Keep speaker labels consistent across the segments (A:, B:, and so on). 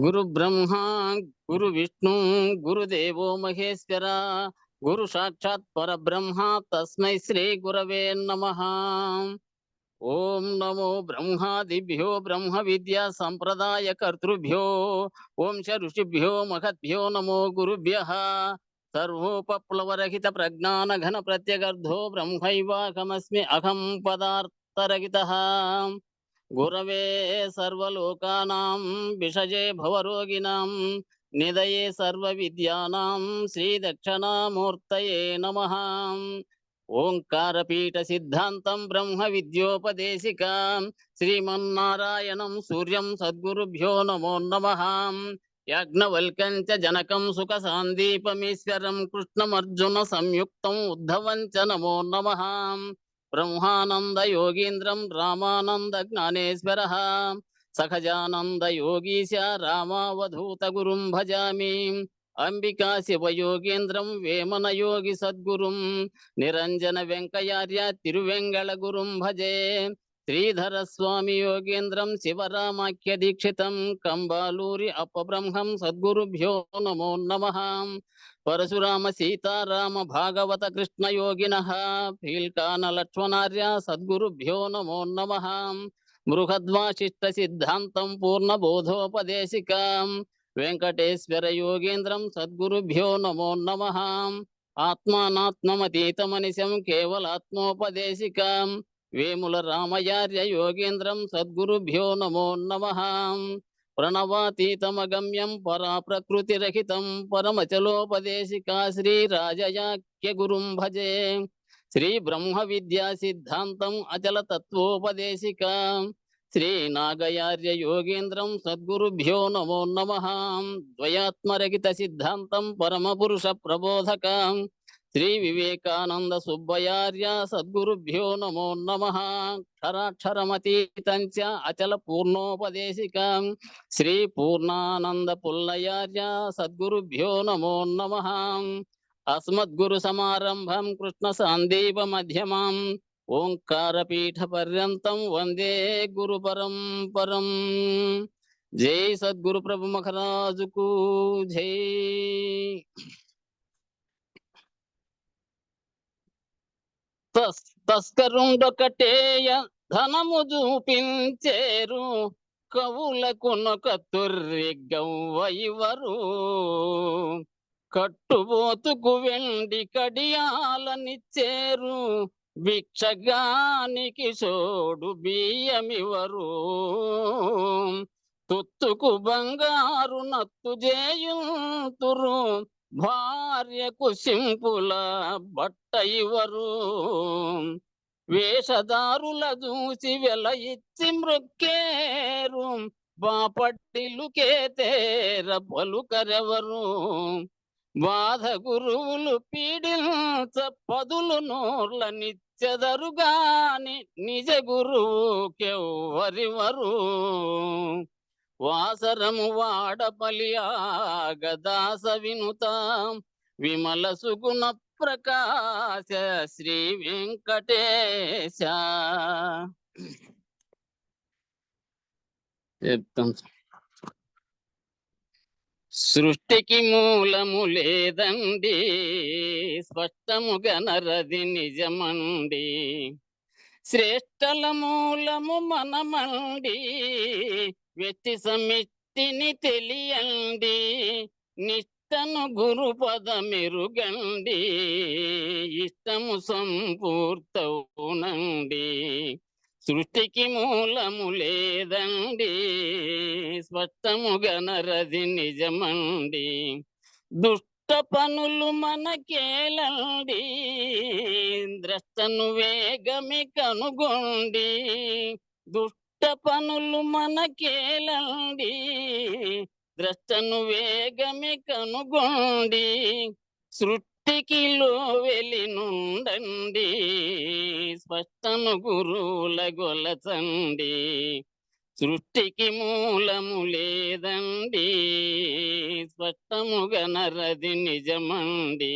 A: గురు బ్రహ్మ గురు విష్ణు గురుదేవో మహేశ్వర గురు సాక్షాత్ పరబ్రహ్మ తస్మై శ్రీ గురవే నమః. ఓం నమో బ్రహ్మాదిభ్యో బ్రహ్మ విద్యా సంప్రదాయ కర్తృభ్యో వంశ ఋషిభ్యో మహద్భ్యో నమో గురుభ్యః. సర్వోపప్లవరహిత ప్రజ్ఞాన ఘన ప్రత్యగర్ధో బ్రహ్మైవాహమస్మి అహం పదార్థరహితః. గురవే సర్వలోకానాం విషజే భవరోగిణాం నిదయే సర్వ విద్యానాం శ్రీ దక్షిణామూర్తయే నమః. ఓంకారపీఠ సిద్ధాంతం బ్రహ్మ విద్యోపదేశికాం శ్రీమన్నారాయణం సూర్యం సద్గురుభ్యో నమో నమః. యాజ్ఞవల్కం చ జనకం సుఖ సాందీపమీశ్వరం కృష్ణమర్జున సంయుక్తం ఉద్ధవం చ నమో నమః. బ్రహ్మానంద యోగీంద్రం రామానంద జ్ఞానేశ్వరః సఖజానంద యోగీశ రామావధూత గురుం భజామి. అంబికా శివయోగేంద్రం వేమన యోగి సద్గురుం నిరంజన వెంకయార్య తిరువెంగళ గురుం భజే. శ్రీధర స్వామి యోగేంద్రం శివరామాఖ్య దీక్షితం కంబాలూరి అపబ్రహ్మం సద్గురుభ్యో నమో నమః. పరశురామ సీతారామ భాగవత కృష్ణ యోగినః ఫీల్కాన లక్ష్మణార్య సద్గురుభ్యో నమో నమః. బృహద్వాసిష్ట సిద్ధాంతం పూర్ణబోధోపదేశికాం వెంకటేశ్వర యోగేంద్రం సద్గురుభ్యో నమో నమః. ఆత్మానాత్మమతీతమనిశం కేవలాత్మోపదేశికాం వేముల రామయార్య యోగేంద్రం సద్గురుభ్యో నమో నమః. ప్రణవాతీతమగమ్యం పరా ప్రకృతిరహితం పరమచలోపదేశికా శ్రీరాజయాఖ్య గురుం భజే. శ్రీ బ్రహ్మ విద్యా సిద్ధాంతం అచల తత్వోపదేశికా శ్రీ నాగయార్య యోగేంద్రం సద్గురుభ్యో నమో నమః. ద్వయాత్మరహిత సిద్ధాంతం పరమ పురుష ప్రబోధకం శ్రీ వివేకానంద సుబ్బయార్య సద్గురుభ్యో నమో నమః. క్షరాక్షరమతీతం చ అచల పూర్ణోపదేశికం శ్రీ పూర్ణానంద పుల్లయార్య సద్గురుభ్యో నమో నమః. అస్మద్గురు సమారంభం కృష్ణ సాందీప మధ్యమాం ఓంకారపీఠ పర్యంతం వందే గురు పరంపరం. జై సద్గురు ప్రభు మహారాజుకు జై. తస్కరుండొకటేయ ధనము చూపించేరు కవులకునొక తొర్రెగవ్వయివరు. కట్టుబోతుకు వెండి కడియాలనిచ్చేరు భిక్షగానికి సోడు బియ్యమివరు. తుత్తుకు బంగారు నత్తు చేయుతురు భార్యకు సింపుల బట్ట ఇవ్వరు. వేషధారుల చూసి వెల ఇచ్చి మృక్కేరు బాపట్టిలుకే తేర పలుకరెవరు. బాధ గురువులు పీడించ పదులు నోర్ల నిత్యదరుగాని నిజ గురువుకెవ్వరివరు. వాసరము వాడపలియాగదాస వినుత విమల సుగుణ ప్రకాశ శ్రీ వెంకటేశ. సృష్టికి మూలము లేదండి స్పష్టముగా నరది నిజమండి. శ్రేష్టల మూలము మనమండి వ్యక్తి సమిష్టిని తెలియండి. నిష్టను గురుపద మెరుగండి ఇష్టము సంపూర్తవునండి. సృష్టికి మూలము లేదండి స్పష్టముగా నరది నిజమండి. దుష్ట పనులు మనకేలండి ద్రష్టను వేగమి కనుగొండి. దుష్ట పనులు మనకేలండి ద్రష్టను వేగమి కనుగొండి. సృష్టికిలో వెలినుండండి స్పష్టను గురువుల గొలచండి. సృష్టికి మూలము లేదండి స్పష్టముగా నరది నిజమండి.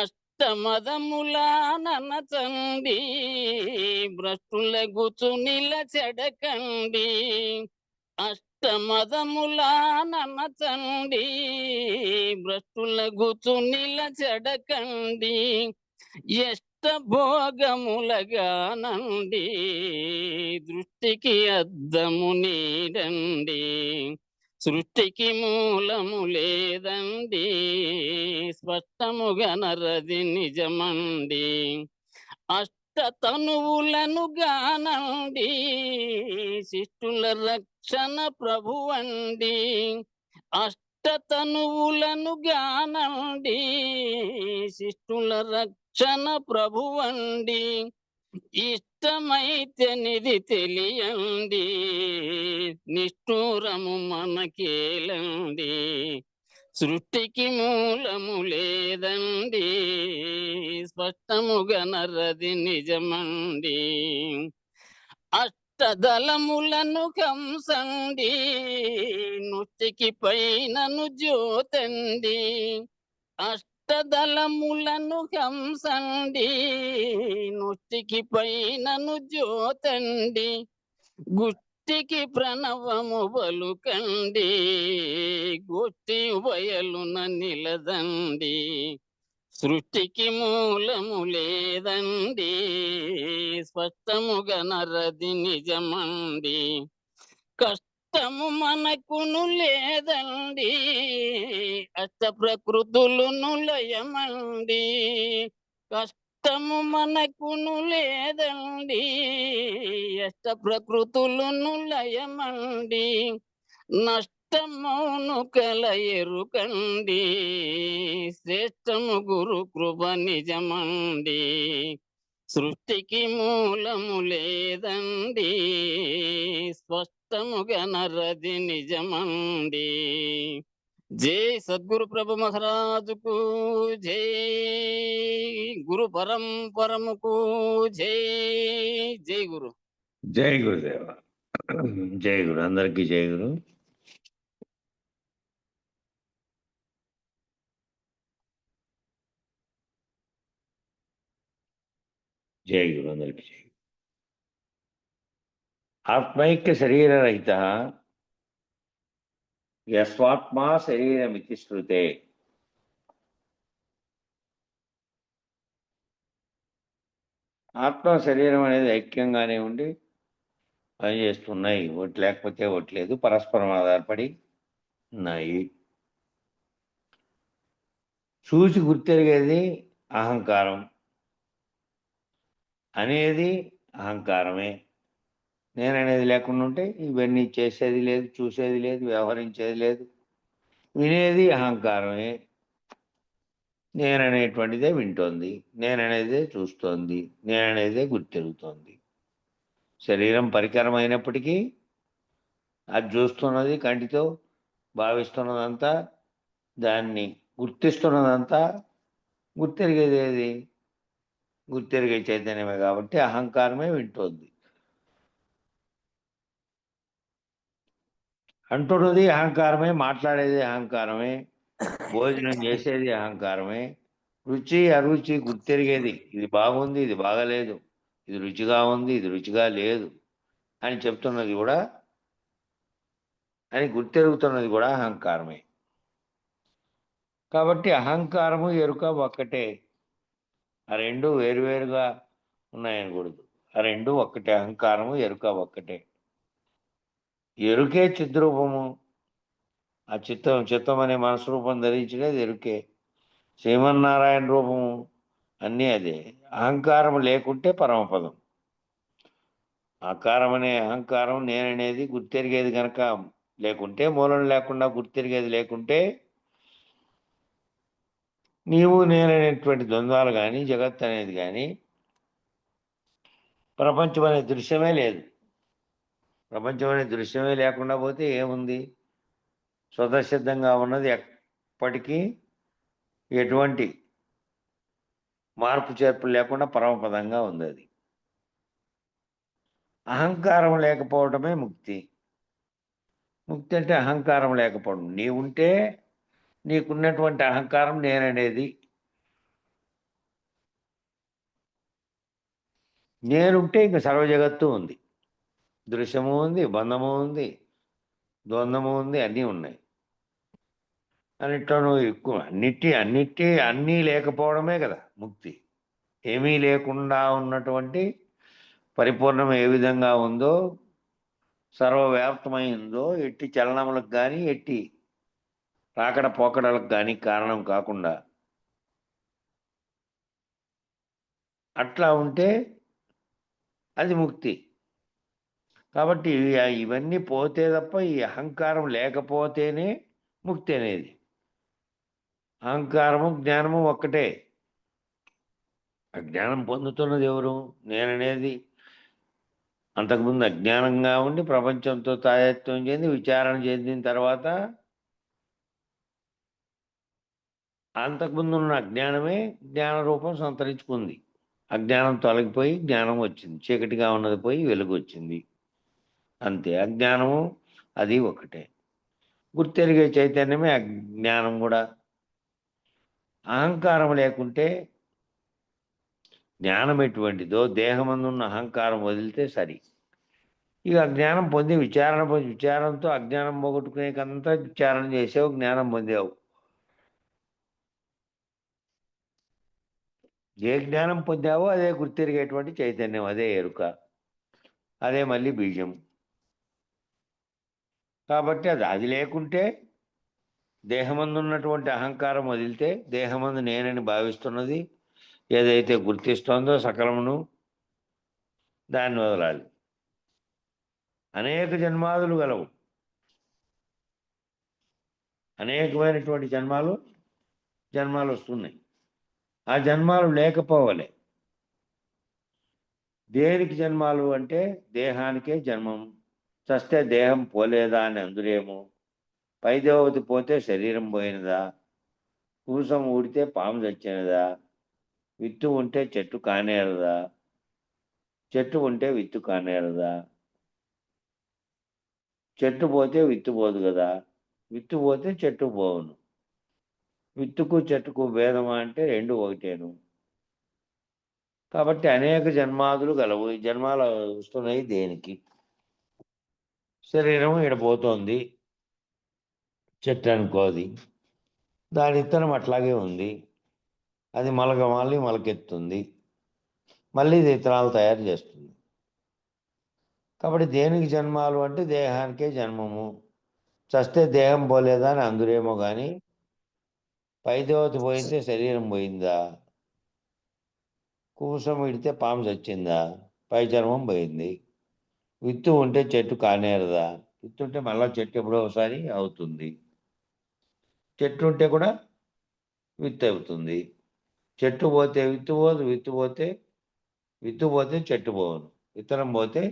A: అష్టమదములా ననచండి భ్రష్టులగుచు నిలచెడకండి. అష్టమదములా ననచండి, భ్రష్టులగుచు నిలచెడకండి. భోగములగానండి, దృష్టికి అద్దము నీడండి. సృష్టికి మూలము లేదండి, స్పష్టముగా నరది నిజమండి. తనువులను గానండి, శిష్టుల రక్షణ ప్రభువండి. తనువులను గానండి, శిష్టుల రక్షణ ప్రభువండి. ఇష్టమైతే నిధి తెలియండి, నిష్ఠూరము మనకేలండి. సృష్టికి మూలము లేదండి, స్పష్టముగా నరది నిజమండి. అష్టదళములను కంసండి, నుష్టికి పైనను జ్యోతండి. అష్టదళములను కంసండి, నుష్టికి పైనను జ్యోతండి. గుష్టికి ప్రణవము పలుకండి, గుష్టి బయలున నిలదండి. సృష్టికి మూలము లేదండి, స్పష్టముగా నరది నిజమండి. కష్టము మనకును లేదండి, అష్ట ప్రకృతులును లయమండి. కష్టము మనకును లేదండి, అష్ట ప్రకృతులును లయమండి. నష్టమును కల ఎరుకండి, శ్రేష్టము గురు కృప నిజమండి. సృష్టికి మూలము లేదండి, స్పష్టముగా నరది నిజమండి. జై సద్గురు ప్రభు మహారాజుకు జై, గురు పరంపరముకు జై. జై గురు.
B: జై గురుదేవ. జై గురు. అందరికీ జై గురు. జై గురు. అందరికీ జై. ఆత్మైక్య శరీరరహిత యస్వాత్మా శరీరమితి శ్రుతే. ఆత్మ శరీరం అనేది ఐక్యంగానే ఉండి పనిచేస్తున్నాయి, ఒకటి లేకపోతే ఒకటి లేదు, పరస్పరం ఆధారపడి ఉన్నాయి. చూసి గుర్తెరిగేది అహంకారం అనేది అహంకారమే. నేననేది లేకుండా ఉంటే ఇవన్నీ చేసేది లేదు, చూసేది లేదు, వ్యవహరించేది లేదు. వినేది అహంకారమే. నేననేటువంటిదే వింటోంది, నేననేదే చూస్తోంది, నేననేదే గుర్తెరుగుతోంది. శరీరం పరికరం అయినప్పటికీ అది చూస్తున్నది కంటితో, భావిస్తున్నదంతా, దాన్ని గుర్తిస్తున్నదంతా గుర్తెరిగేది గుర్తెరిగే చైతన్యమే. కాబట్టి అహంకారమే వింటోంది. అంటున్నది అహంకారమే, మాట్లాడేది అహంకారమే, భోజనం చేసేది అహంకారమే, రుచి అరుచి గుర్తెరిగేది ఇది బాగుంది, ఇది బాగలేదు, ఇది రుచిగా ఉంది, ఇది రుచిగా లేదు అని చెప్తున్నది కూడా, అని గుర్తెరుగుతున్నది కూడా అహంకారమే. కాబట్టి అహంకారము ఎరుక ఒక్కటే. ఆ రెండు వేరువేరుగా ఉన్నాయనకూడదు. ఆ రెండు ఒక్కటే. అహంకారము ఎరుక ఒక్కటే. ఎరుకే చిద్రూపము. ఆ చిత్తం అనే మనసు రూపం ధరించినది ఎరుకే. శ్రీమన్నారాయణ రూపము అన్నీ అదే. అహంకారం లేకుంటే పరమపదం. ఆకారం అనే అహంకారం నేననేది గుర్తెరిగేది కనుక లేకుంటే, మూలం లేకుండా గుర్తెరిగేది లేకుంటే, నీవు నేననేటువంటి ద్వంద్వాలు కానీ, జగత్ అనేది కానీ, ప్రపంచం అనే దృశ్యమే లేదు. ప్రపంచం అనే దృశ్యమే లేకుండా పోతే ఏముంది? స్వతసిద్ధంగా ఉన్నది ఎప్పటికీ ఎటువంటి మార్పు చేర్పులు లేకుండా పరమపదంగా ఉంది అది. అహంకారం లేకపోవడమే ముక్తి. ముక్తి అంటే అహంకారం లేకపోవడం. నీవుంటే నీకున్నటువంటి అహంకారం నేననేది నేనుంటే ఇంక సర్వ జగత్తు ఉంది. దృశ్యము ఉంది, బంధము ఉంది, ద్వంద్వము ఉంది, అన్నీ ఉన్నాయి. అన్నిట్లోనూ ఎక్కువ అన్నీ లేకపోవడమే కదా ముక్తి. ఏమీ లేకుండా ఉన్నటువంటి పరిపూర్ణం ఏ విధంగా ఉందో, సర్వవ్యాప్తమైందో, ఎట్టి చలనములకు గాని, ఎట్టి రాకడ పోకడలకు గాని కారణం కాకుండా అట్లా ఉంటే అది ముక్తి. కాబట్టి ఇవన్నీ పోతే తప్ప ఈ అహంకారం లేకపోతేనే ముక్తి అనేది. అహంకారము, జ్ఞానము ఒక్కటే. అజ్ఞానం పొందుతున్నది ఎవరు? నేననేది అంతకుముందు అజ్ఞానంగా ఉండి ప్రపంచంతో తాదాత్మ్యం చెంది విచారణ చెందిన తర్వాత అంతకుముందు ఉన్న అజ్ఞానమే జ్ఞాన రూపం సంతరించుకుంది. అజ్ఞానం తొలగిపోయి జ్ఞానం వచ్చింది. చీకటిగా ఉన్నది పోయి వెలుగు వచ్చింది. అంతే. అజ్ఞానము అది ఒకటే. గుర్తెరిగే చైతన్యమే అజ్ఞానం కూడా. అహంకారం లేకుంటే జ్ఞానం ఎటువంటిదో దేహమందున్న అహంకారం వదిలితే సరి. ఇక జ్ఞానం పొంది విచారంతో అజ్ఞానం పోగొట్టుకునేకంతా విచారణ చేసావు, జ్ఞానం పొందావు. ఏ జ్ఞానం పొందావో అదే గుర్తెరిగేటువంటి చైతన్యం, అదే ఎరుక, అదే మళ్ళీ బీజం. కాబట్టి అది లేకుంటే దేహమందు ఉన్నటువంటి అహంకారం వదిలితే దేహమందు నేనని భావిస్తున్నది ఏదైతే గుర్తిస్తోందో సకలమును దాన్ని వదలాలి. అనేక జన్మాదులు గలవు. అనేకమైనటువంటి జన్మాలు వస్తున్నాయి. ఆ జన్మాలు లేకపోవలే. దేనికి జన్మాలు అంటే దేహానికే జన్మం. చస్తే దేహం పోలేదా అని అందురేమో. పైదేవతి పోతే శరీరం పోయినదా, కూసం ఊడితే పాము చచ్చినదా, విత్తు ఉంటే చెట్టు కానేరదా, చెట్టు ఉంటే విత్తు కానేరదా, చెట్టు పోతే విత్తు పోదు కదా, విత్తు పోతే చెట్టు పోవును. విత్తుకు చెట్టుకు భేదమా అంటే రెండు ఒకటేను. కాబట్టి అనేక జన్మాదులు గలవు. ఈ జన్మాలు వస్తున్నాయి దేనికి? శరీరం ఇడపోతోంది, చెట్టు అనుకోది, దాని ఇత్తనం అట్లాగే ఉంది. అది మళ్ళీ మొలకెత్తుంది, మళ్ళీ ఇది ఇత్తనాలు తయారు చేస్తుంది. కాబట్టి దేనికి జన్మాలు అంటే దేహానికే జన్మము. చస్తే దేహం పోలేదా అని అందురేమో కానీ పైదేవత పోయితే శరీరం పోయిందా, కూసం ఇడితే పాము చచ్చిందా, పై చర్మం పోయింది. విత్తు ఉంటే చెట్టు కానేరదా, విత్తు ఉంటే మళ్ళా చెట్టు ఎప్పుడో ఒకసారి అవుతుంది. చెట్టు ఉంటే కూడా విత్తు అవుతుంది. చెట్టు పోతే విత్తు పోదు, విత్తు పోతే చెట్టు పోను. విత్తనం పోతే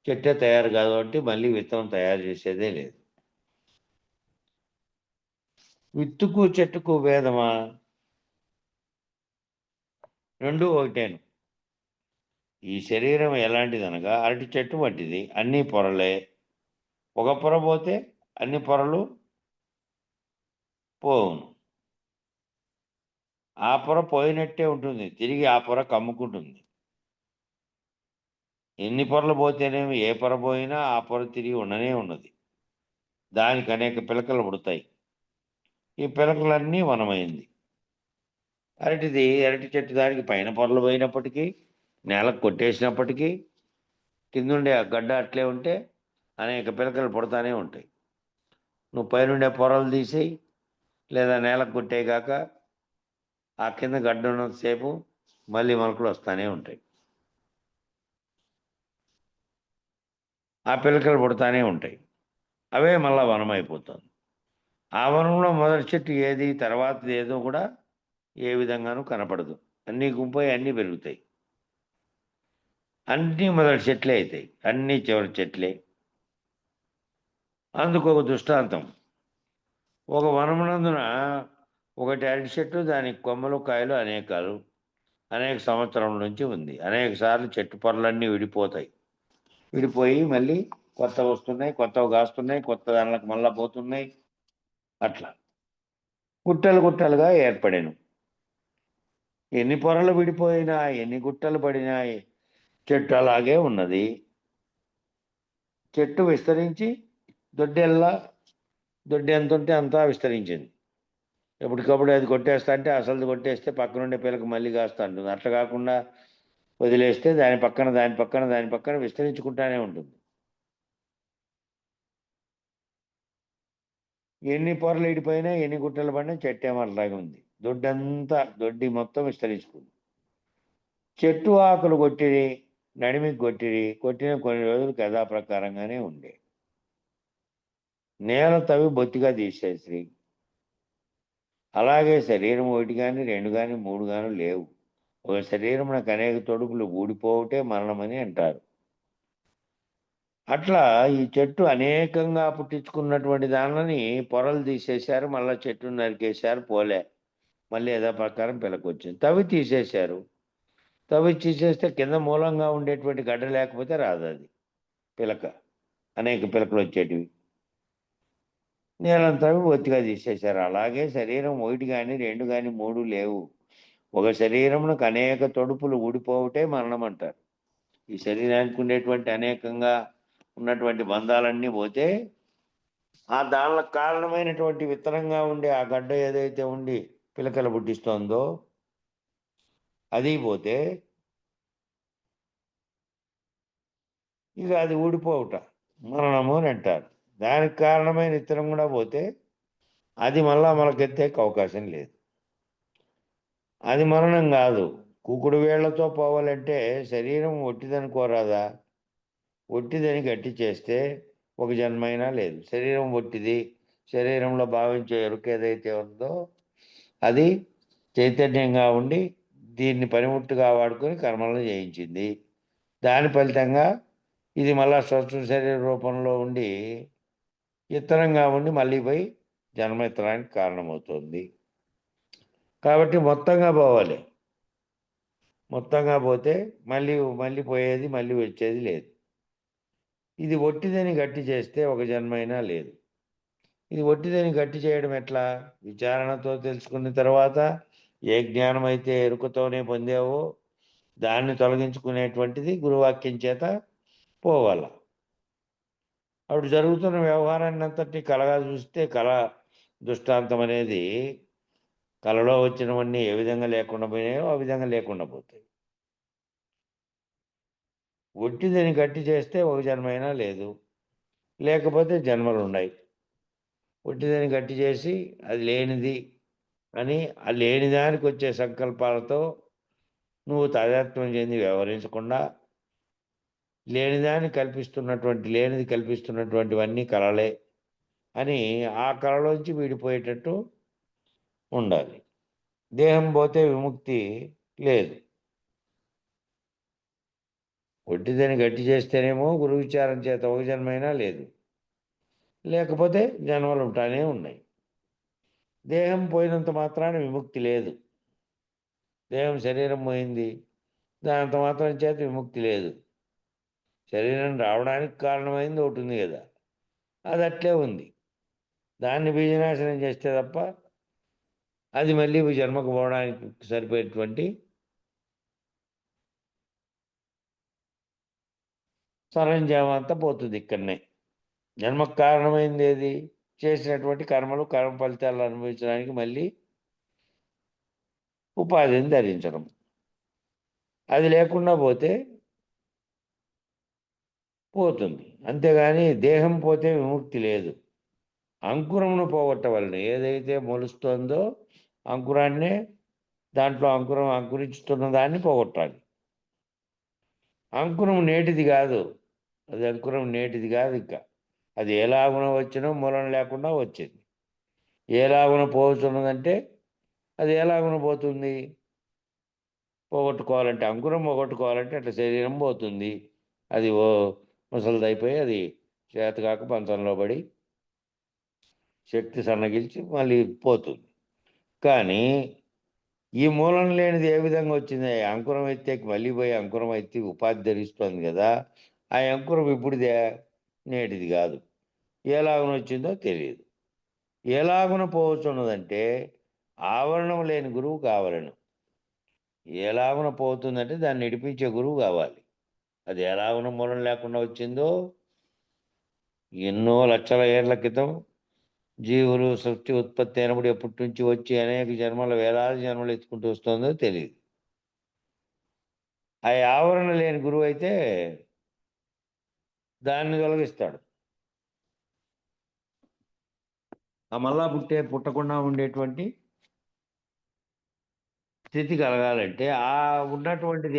B: చెట్టే తయారు కాదు కాబట్టి మళ్ళీ విత్తనం తయారు చేసేదే లేదు. విత్తుకు చెట్టుకు భేదమా? రెండు ఒకటేను. ఈ శరీరం ఎలాంటిదనగా అరటి చెట్టు వంటిది. అన్ని పొరలే. ఒక పొర పోతే అన్ని పొరలు పోవును. ఆ పొర పోయినట్టే ఉంటుంది, తిరిగి ఆ పొర కమ్ముకుంటుంది. ఎన్ని పొరలు పోతేనేమి ఏ పొర పోయినా ఆ పొర తిరిగి ఉండనే ఉన్నది. దానికి అనేక పిలకలు పుడతాయి. ఈ పిలకలన్నీ వనమైంది. అరటి చెట్టు దానికి పైన పొరలు పోయినప్పటికీ, నేలకు కొట్టేసినప్పటికీ కిందుండే ఆ గడ్డ అట్లే ఉంటే అనేక పిలకలు పుడతానే ఉంటాయి. నువ్వు పైనుండే పొరలు తీసేయి లేదా నేలకు కొట్టేగాక ఆ కింద గడ్డ ఉన్నంతసేపు మళ్ళీ మొలకలు వస్తూనే ఉంటాయి. ఆ పిలకలు పుడతానే ఉంటాయి. అవే మళ్ళా వనం అయిపోతుంది. ఆ వనంలో మొదటి చెట్టు ఏది, తర్వాతది ఏదో కూడా ఏ విధంగానూ కనపడదు. అన్నీ గుంపోయి అన్నీ పెరుగుతాయి. అన్నీ మొదటి చెట్లే అవుతాయి, అన్నీ చివరి చెట్లే. అందుకు ఒక దృష్టాంతం. ఒక వనమునందున ఒకటి అరటి చెట్టు, దానికి కొమ్మలు కాయలు అనేక సంవత్సరం నుంచి ఉంది. అనేక సార్లు చెట్టు పొరలన్నీ విడిపోయి మళ్ళీ కొత్తవి వస్తున్నాయి, కొత్తవి కాస్తున్నాయి, కొత్త దానిలకు మళ్ళా పోతున్నాయి. అట్లా గుట్టలుగా ఏర్పడాను. ఎన్ని పొరలు విడిపోయినా, ఎన్ని గుట్టలు పడినా, చెట్టు అలాగే ఉన్నది. చెట్టు విస్తరించి దొడ్డి ఎంత ఉంటే అంతా విస్తరించింది. ఎప్పటికప్పుడు అది కొట్టేస్తా అంటే అసలు కొట్టేస్తే పక్కనుండే పిల్లకి మళ్ళీ కాస్తా ఉంటుంది. అట్లా కాకుండా వదిలేస్తే దాని పక్కన విస్తరించుకుంటానే ఉంటుంది. ఎన్ని పొరలు ఇడిపోయినా ఎన్ని గుట్టలు పడినా చెట్టు ఏమో అట్లాగే ఉంది. దొడ్డి మొత్తం విస్తరించుకుంది. చెట్టు ఆకులు నడిమికి కొట్టిన కొన్ని రోజులు యథాప్రకారంగానే ఉండే. నేల తవ్వి బొత్తిగా తీసేసి అలాగే శరీరం 1 గాని 2 గాని 3 గాని లేవు. ఒక శరీరమునకు అనేక తొడుగులు ఊడిపోవుటే మరణమని అంటారు. అట్లా ఈ చెట్టు అనేకంగా పుట్టించుకున్నటువంటి దానిని పొరలు తీసేశారు. మళ్ళా చెట్టును నరికేశారు. పోలే. మళ్ళీ యథాప్రకారం పిలకొచ్చింది. తవ్వి తీసేశారు. తవ్వి తీసేస్తే కింద మూలంగా ఉండేటువంటి గడ్డ లేకపోతే రాదది పిలక. అనేక పిలకలొచ్చేటివి. నేలను తవ్వి ఒత్తిగా తీసేశారు. అలాగే శరీరం 1 గాని 2 గాని 3 లేవు. ఒక శరీరమునకు అనేక తొడుపులు ఊడిపోవుటే మరణమంటారు. ఈ శరీరానికి ఉండేటువంటి అనేకంగా ఉన్నటువంటి బంధాలన్నీ పోతే దానిలకు కారణమైనటువంటి విత్తనంగా ఉండే ఆ గడ్డ ఏదైతే ఉండి పిలకలు పుట్టిస్తోందో అది పోతే ఇక అది ఊడిపోవుట మరణము అని అంటారు. దానికి కారణమైన విత్తనం కూడా పోతే అది మళ్ళా మొలకెత్తేకి అవకాశం లేదు. అది మరణం కాదు. కుకుడు వేళ్లతో పోవాలంటే శరీరం ఒట్టిదనుకోరాదా? ఒట్టిదని గట్టి చేస్తే ఒక జన్మైనా లేదు. శరీరం ఒట్టిది. శరీరంలో భావించే ఎరుక ఏదైతే ఉందో అది చైతన్యంగా ఉండి దీన్ని పనిముట్టుగా వాడుకొని కర్మలను చేయించింది. దాని ఫలితంగా ఇది మళ్ళా స్వచ్ఛ శరీర రూపంలో ఉండి ఇత్తనంగా ఉండి మళ్ళీ పోయి జన్మెత్తడానికి కారణమవుతుంది. కాబట్టి మొత్తంగా పోవాలి. మొత్తంగా పోతే మళ్ళీ పోయేది, మళ్ళీ వచ్చేది లేదు. ఇది ఒట్టిదని గట్టి చేస్తే ఒక జన్మైనా లేదు. ఇది ఒట్టిదని గట్టి చేయడం ఎట్లా? విచారణతో తెలుసుకున్న తర్వాత ఏ జ్ఞానమైతే ఎరుకతోనే పొందావో దాన్ని తొలగించుకునేటువంటిది గురువాక్యం చేత పోవాల. అప్పుడు జరుగుతున్న వ్యవహారాన్ని అంతటినీ కలగా చూస్తే కళ దృష్టాంతం అనేది కళలో వచ్చినవన్నీ ఏ విధంగా లేకుండా పోయినాయో ఆ విధంగా లేకుండా పోతాయి. ఒట్టిదని గట్టి చేస్తే ఒక జన్మైనా లేదు. లేకపోతే జన్మలున్నాయి. ఒట్టిదని గట్టి చేసి అది లేనిది అని ఆ లేని దానికి వచ్చే సంకల్పాలతో నువ్వు తాదాత్మ్యం చెంది వ్యవహరించకుండా లేనిది కల్పిస్తున్నటువంటివన్నీ కలలే అని ఆ కళలోంచి విడిపోయేటట్టు ఉండాలి. దేహం పోతే విముక్తి లేదు. ఒట్టిదని గట్టి చేస్తేనేమో గురు విచారం చేత ఒక జన్మైనా లేదు. లేకపోతే జన్మలు ఉంటానే ఉన్నాయి. దేహం పోయినంత మాత్రాన విముక్తి లేదు. శరీరం పోయింది దానంత మాత్రం చేత విముక్తి లేదు. శరీరం రావడానికి కారణమైంది ఒకటి ఉంది కదా, అది అట్లే ఉంది. దాన్ని బీజనాశనం చేస్తే తప్ప అది మళ్ళీ జన్మకు పోవడానికి సరిపోయేటువంటి సరంజామం అంతా పోతుంది ఇక్కడనే. జన్మకు కారణమైంది ఏది? చేసినటువంటి కర్మ ఫలితాలు అనుభవించడానికి మళ్ళీ ఉపాధిని ధరించడం. అది లేకుండా పోతే పోతుంది. అంతేగాని దేహం పోతే విముక్తి లేదు. అంకురమును పోగొట్టవలెను. ఏదైతే మొలుస్తోందో అంకురాన్నే దాంట్లో అంకురించుతున్న దాన్ని పోగొట్టాలి. అంకురం నేటిది కాదు. ఇంకా అది ఎలాగున వచ్చినో మూలం లేకుండా వచ్చింది. ఎలాగున పోతున్నదంటే అది ఎలాగున పోతుంది? అంకురం పోగొట్టుకోవాలంటే అట్లా శరీరం పోతుంది. అది ముసలిదైపోయి అది చేతకాక పంచంలో పడి శక్తి సన్నగిల్చి మళ్ళీ పోతుంది. కానీ ఈ మూలం లేనిది ఏ విధంగా వచ్చింది? అంకురం ఎత్తేకి మళ్ళీ పోయి అంకురం ఎత్తి ఉపాధి ధరిస్తుంది కదా, ఆ అంకురం ఇప్పుడుదే, నేటిది కాదు. ఎలాగున వచ్చిందో తెలియదు. ఎలాగున పోవచ్చున్నదంటే ఆవరణం లేని గురువు కావాలను. ఎలాగున పోతుందంటే దాన్ని నడిపించే గురువు కావాలి. అది ఎలాగున మూలం లేకుండా వచ్చిందో ఎన్నో లక్షల ఏళ్ల క్రితం జీవులు సృష్టి ఉత్పత్తి అయినప్పుడు ఎప్పటి నుంచి వచ్చి అనేక జన్మలు వేలాది జన్మలు ఎత్తుకుంటూ వస్తుందో తెలియదు. ఆ ఆవరణ లేని గురువు అయితే దాన్ని తొలగిస్తాడు. ఆ మళ్ళా పుట్టకుండా ఉండేటువంటి స్థితి కలగాలంటే ఆ ఉన్నటువంటిది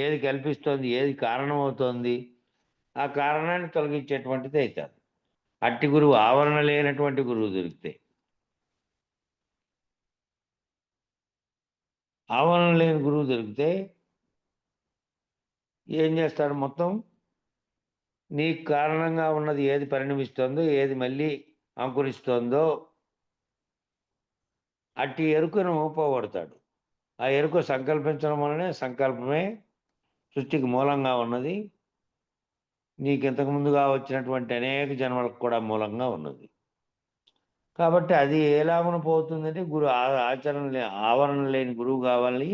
B: ఏది కల్పిస్తోంది, ఏది కారణమవుతోంది, ఆ కారణాన్ని తొలగించేటువంటిది అవుతారు. అట్టి గురువు ఆవరణ లేనటువంటి గురువు దొరికితే, ఆవరణ లేని గురువు దొరికితే ఏం చేస్తాడు? మొత్తం నీకు కారణంగా ఉన్నది ఏది పరిణమిస్తోందో, ఏది మళ్ళీ అంకురిస్తోందో అట్టి ఎరుకను పోగొడతాడు. ఆ ఎరుక సంకల్పించడం వలనే సంకల్పమే సృష్టికి మూలంగా ఉన్నది. నీకు ఇంతకు ముందుగా వచ్చినటువంటి అనేక జన్మలకు కూడా మూలంగా ఉన్నది. కాబట్టి అది ఎలాగున పోతుందంటే ఆవరణ లేని గురువు కావాలి.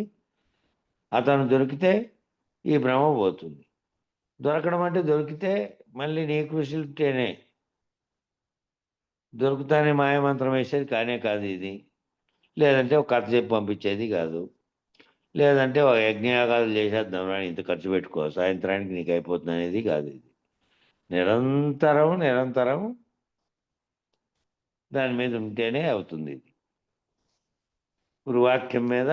B: అతను దొరికితే ఈ భ్రమ పోతుంది. దొరకడం అంటే దొరికితే మళ్ళీ నీ కృషితేనే దొరుకుతానే మాయమంత్రం వేసేది కానే కాదు ఇది. లేదంటే ఒక కథ చెప్పి పంపించేది కాదు. లేదంటే ఒక యజ్ఞయాగాలు చేసేద్దాం రా, ఇంత ఖర్చు పెట్టుకో, సాయంత్రానికి నీకు అయిపోతుంది అనేది కాదు ఇది. నిరంతరం దాని మీద ఉంటేనే అవుతుంది ఇది. గురువాక్యం మీద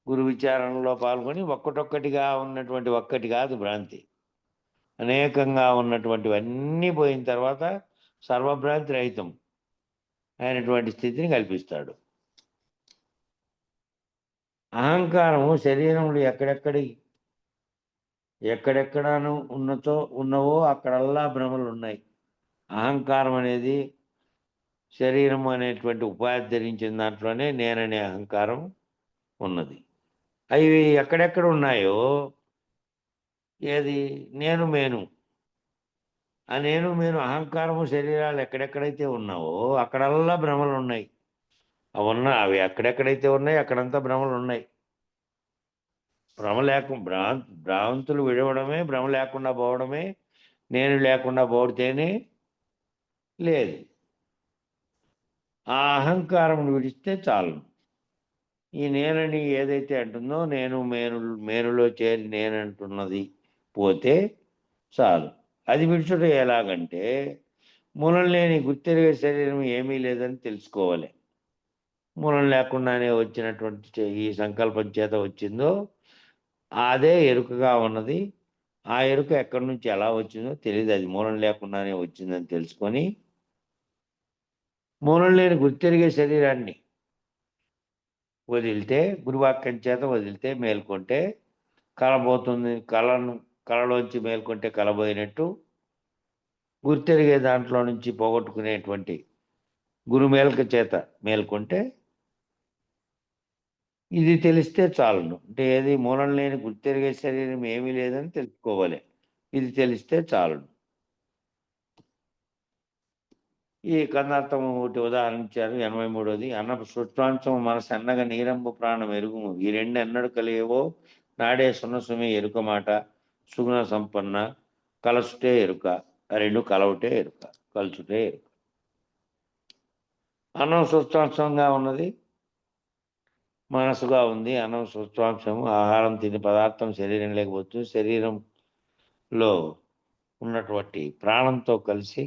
B: గురు విచారణలో పాల్గొని ఒక్కటొక్కటిగా ఉన్నటువంటి ఒక్కటి కాదు భ్రాంతి, అనేకంగా ఉన్నటువంటివన్నీ పోయిన తర్వాత సర్వభ్రాంతి రహితం అయినటువంటి స్థితిని కల్పిస్తాడు. అహంకారము శరీరంలో ఎక్కడెక్కడాను ఉన్నవో అక్కడల్లా భ్రమలు ఉన్నాయి. అహంకారం అనేది శరీరం అనేటువంటి ఉపాధి ధరించిన దాంట్లోనే నేననే అహంకారం ఉన్నది. అవి ఎక్కడెక్కడ ఉన్నాయో ఏది నేను ఆ నేను అహంకారము శరీరాలు ఎక్కడెక్కడైతే ఉన్నావో అక్కడల్లా భ్రమలు ఉన్నాయి. అవి ఎక్కడెక్కడైతే ఉన్నాయి అక్కడంతా భ్రమలు ఉన్నాయి. భ్రాంతులు విడవడమే, భ్రమ లేకుండా పోవడమే. నేను లేకుండా పోడితేనే లేదు. ఆ అహంకారం విడిస్తే చాలు. ఈ నేనని ఏదైతే అంటుందో మేనులో చేరి నేనంటున్నది పోతే చాలు. అది విడుచుట ఎలాగంటే మూలం లేని గుర్తెరిగే శరీరం ఏమీ లేదని తెలుసుకోవాలి. మూలం లేకుండానే వచ్చినటువంటి ఈ సంకల్పం చేత వచ్చిందో అదే ఎరుకగా ఉన్నది. ఆ ఎరుక ఎక్కడి నుంచి ఎలా వచ్చిందో తెలియదు. అది మూలం లేకుండానే వచ్చిందని తెలుసుకొని మూలం లేని గుర్తెరిగే శరీరాన్ని వదిలితే, గురువాక్యం చేత వదిలితే, మేల్కొంటే కలబోతుంది. కలలోంచి మేల్కొంటే కలబోయినట్టు గుర్తెరిగే దాంట్లో నుంచి పోగొట్టుకునేటువంటి గురుమేల్క చేత మేల్కొంటే ఇది తెలిస్తే చాలును. అంటే ఏది మూలం లేని గుర్తెరిగే శరీరం ఏమీ లేదని తెలుసుకోవాలి. ఇది తెలిస్తే చాలును. ఈ కందార్థం ఒకటి ఉదాహరణ ఇచ్చారు. 83వది. అన్నపు సృష్టాంశము మనసు అన్నగా నీరంబు ప్రాణం ఎరుగుము. ఈ రెండు ఎన్నడు కలిగేవో నాడే సున్నసుమి ఎరుక మాట సుగుణ సంపన్న కలసుటే ఎరుక. ఆ రెండు కలవుటే ఎరుక, కలుసుటే ఎరుక. అన్నం సృష్టాంశంగా ఉన్నది, మనసుగా ఉంది. అన్నం సృష్టాంశము ఆహారం తిని పదార్థం శరీరం లేకపోతుంది. శరీరంలో ఉన్నటువంటి ప్రాణంతో కలిసి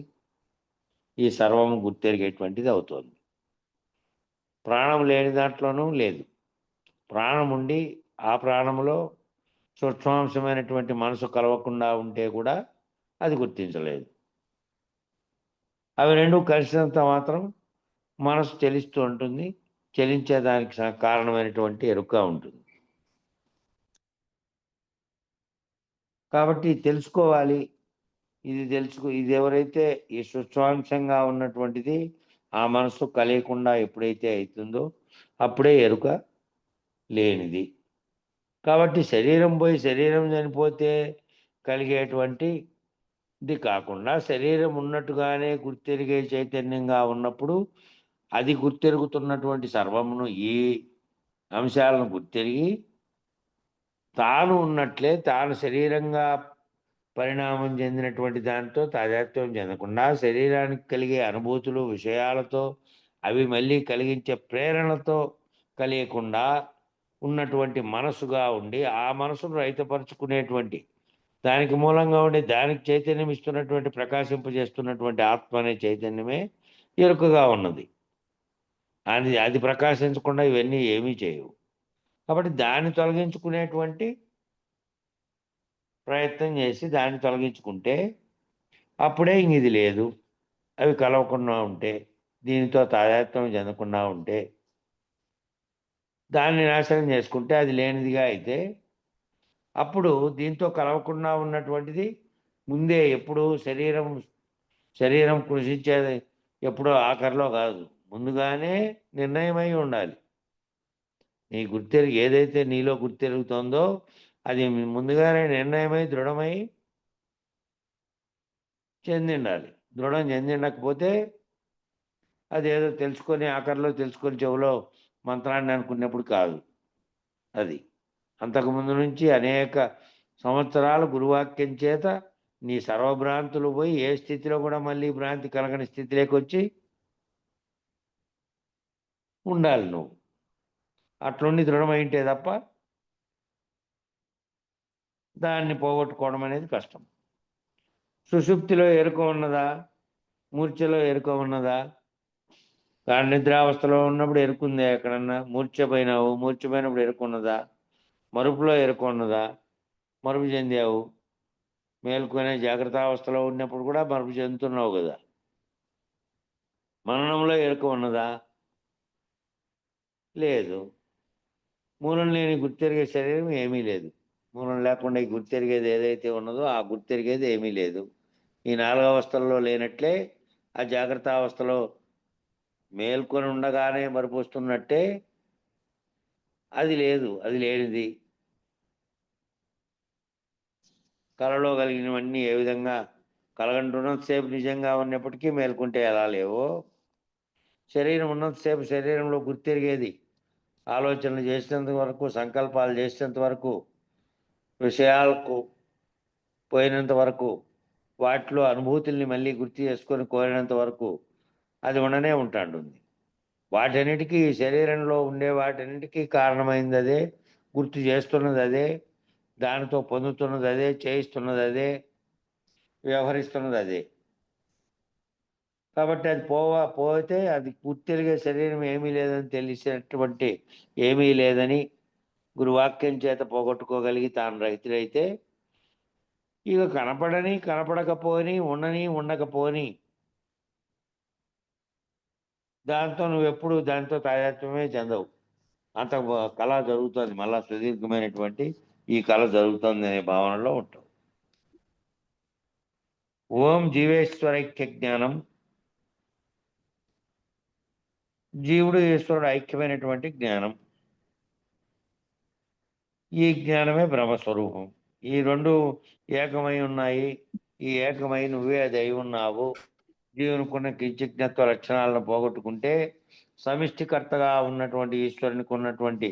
B: ఈ సర్వము గుర్తెరిగేటువంటిది అవుతుంది. ప్రాణం లేని దాంట్లోనూ లేదు. ప్రాణం ఉండి ఆ ప్రాణంలో సూక్ష్మాంశమైనటువంటి మనసు కలవకుండా ఉంటే కూడా అది గుర్తించలేదు. అవి రెండు కలిసినంత మాత్రం మనసు చెలిస్తూ ఉంటుంది. చెలించేదానికి కారణమైనటువంటి ఎరుక ఉంటుంది. కాబట్టి తెలుసుకోవాలి. ఇది ఎవరైతే ఈ సూక్ష్మాంశంగా ఉన్నటువంటిది ఆ మనసు కలియకుండా ఎప్పుడైతే అవుతుందో అప్పుడే ఎరుక లేనిది. కాబట్టి శరీరం పోయి శరీరం చనిపోతే కలిగేటువంటిది కాకుండా శరీరం ఉన్నట్టుగానే గుర్తెరిగే చైతన్యంగా ఉన్నప్పుడు అది గుర్తెరుగుతున్నటువంటి సర్వమును ఈ అంశాలను గుర్తెరిగి తాను ఉన్నట్లే తాను శరీరంగా పరిణామం చెందినటువంటి దాంతో తాదాత్మ్యం చెందకుండా శరీరానికి కలిగే అనుభూతులు విషయాలతో అవి మళ్ళీ కలిగించే ప్రేరణతో కలిగకుండా ఉన్నటువంటి మనసుగా ఉండి ఆ మనసును రైతపరుచుకునేటువంటి దానికి మూలంగా ఉండి దానికి చైతన్యం ఇస్తున్నటువంటి ప్రకాశింపజేస్తున్నటువంటి ఆత్మ అనే చైతన్యమే ఎరుకగా ఉన్నది. అది ప్రకాశించకుండా ఇవన్నీ ఏమీ చేయవు. కాబట్టి దాన్ని తొలగించుకునేటువంటి ప్రయత్నం చేసి దాన్ని తొలగించుకుంటే అప్పుడే ఇంక ఇది లేదు. అవి కలవకుండా ఉంటే, దీనితో తాదాత్మ్యం చెందకుండా ఉంటే, దాన్ని నాశనం చేసుకుంటే అది లేనిదిగా అయితే, అప్పుడు దీంతో కలవకుండా ఉన్నటువంటిది ముందే ఎప్పుడు శరీరం కృషించేది ఎప్పుడో ఆఖరిలో కాదు. ముందుగానే నిర్ణయమై ఉండాలి. నీ గుర్తెరిగి ఏదైతే నీలో గుర్తెరుగుతోందో అది ముందుగానే నిర్ణయమై దృఢమై చెందిండాలి. దృఢం చెందిండకపోతే అదేదో తెలుసుకొని ఆఖరిలో తెలుసుకొని చెవిలో మంత్రాన్ని అనుకున్నప్పుడు కాదు అది. అంతకుముందు నుంచి అనేక సంవత్సరాలు గురువాక్యం చేత నీ సర్వభ్రాంతులు పోయి ఏ స్థితిలో కూడా మళ్ళీ భ్రాంతి కలగని స్థితిలోకి వచ్చి ఉండాలి నువ్వు. అట్లుండి దృఢమైంటే తప్ప దాన్ని పోగొట్టుకోవడం అనేది కష్టం. సుషుప్తిలో ఎరుక ఉన్నదా? మూర్ఛలో ఎరుక ఉన్నదా? నిద్రావస్థలో ఉన్నప్పుడు ఎరుకుందా ఎక్కడన్నా? మూర్ఛపోయినావు, మూర్ఛపోయినప్పుడు ఎరుకున్నదా? మరుపులో ఎరుకున్నదా? మరుపు చెందావు. మేల్కొనే జాగ్రత్తావస్థలో ఉన్నప్పుడు కూడా మరుపు చెందుతున్నావు కదా. మననంలో ఎరుక ఉన్నదా? లేదు. మూలం లేని గుర్తెరిగే శరీరం ఏమీ లేదు. మూలం లేకుండా ఈ గుర్తెరిగేది ఏదైతే ఉన్నదో ఆ గుర్తెరిగేది ఏమీ లేదు. ఈ 4 అవస్థల్లో లేనట్లే ఆ జాగ్రత్త అవస్థలో మేల్కొని ఉండగానే మరుపు వస్తున్నట్టే అది లేదు. అది లేనిది. కలలో కలిగినవన్నీ ఏ విధంగా కలగంటున్నంతసేపు నిజంగా ఉన్నప్పటికీ మేల్కొంటే ఎలా లేవో, శరీరం ఉన్నంతసేపు శరీరంలో గుర్తెరిగేది ఆలోచనలు చేసినంత వరకు, సంకల్పాలు చేసినంత వరకు, విషయాలకు పోయినంత వరకు, వాటిలో అనుభూతుల్ని మళ్ళీ గుర్తు చేసుకొని కోరినంత వరకు అది ఉండనే ఉంటుంది. వాటన్నిటికీ శరీరంలో ఉండే వాటన్నిటికీ కారణమైంది అదే, గుర్తు చేస్తున్నది అదే, దానితో పొందుతున్నది అదే, చేయిస్తున్నది అదే, వ్యవహరిస్తున్నది అదే. కాబట్టి అది పోతే అది గుర్తెరిగే శరీరం ఏమీ లేదని తెలిసినటువంటి ఏమీ లేదని గురువాక్యం చేత పోగొట్టుకోగలిగి తాను రైతులైతే ఇక కనపడని కనపడకపోని ఉండని ఉండకపోని దాంతో నువ్వెప్పుడు దాంతో తాదాత్మ్యమే చెందవు. అంత కళ జరుగుతుంది. మళ్ళా సుదీర్ఘమైనటువంటి ఈ కళ జరుగుతుంది అనే భావనలో ఉంటావు. ఓం జీవేశ్వరైక్య జ్ఞానం. జీవుడు ఈశ్వరుడు ఐక్యమైనటువంటి జ్ఞానం. ఈ జ్ఞానమే బ్రహ్మస్వరూపం. ఈ రెండు ఏకమై ఉన్నాయి. ఈ ఏకమై నువ్వే అది అయి ఉన్నావు. జీవునికున్న కించిజ్ఞత్వ లక్షణాలను పోగొట్టుకుంటే సమిష్టికర్తగా ఉన్నటువంటి ఈశ్వరునికి ఉన్నటువంటి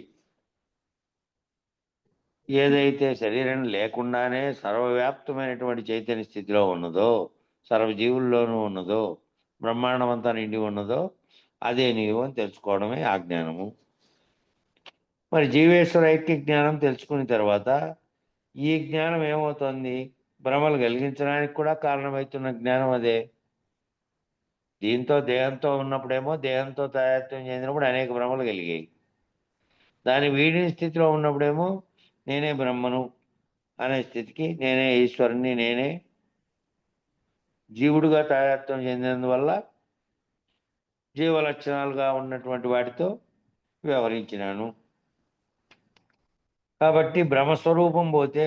B: ఏదైతే శరీరం లేకుండానే సర్వవ్యాప్తమైనటువంటి చైతన్య స్థితిలో ఉన్నదో, సర్వజీవుల్లోనూ ఉన్నదో, బ్రహ్మాండమంతా నిండి ఉన్నదో అదే నీవు అని తెలుసుకోవడమే ఆ జ్ఞానము. మరి జీవేశ్వర ఐక్య జ్ఞానం తెలుసుకున్న తర్వాత ఈ జ్ఞానం ఏమవుతుంది? భ్రమలు కలిగించడానికి కూడా కారణమవుతున్న జ్ఞానం అదే. దీంతో దేహంతో ఉన్నప్పుడేమో దేహంతో తాదాత్మ్యం చెందినప్పుడు అనేక భ్రమలు కలిగాయి. దాని వీడిని స్థితిలో ఉన్నప్పుడేమో నేనే బ్రహ్మను అనే స్థితికి, నేనే ఈశ్వరుని, నేనే జీవుడుగా తాదాత్మ్యం చెందినందువల్ల జీవలక్షణాలుగా ఉన్నటువంటి వాటితో వ్యవహరించినాను. కాబట్టి బ్రహ్మస్వరూపం పోతే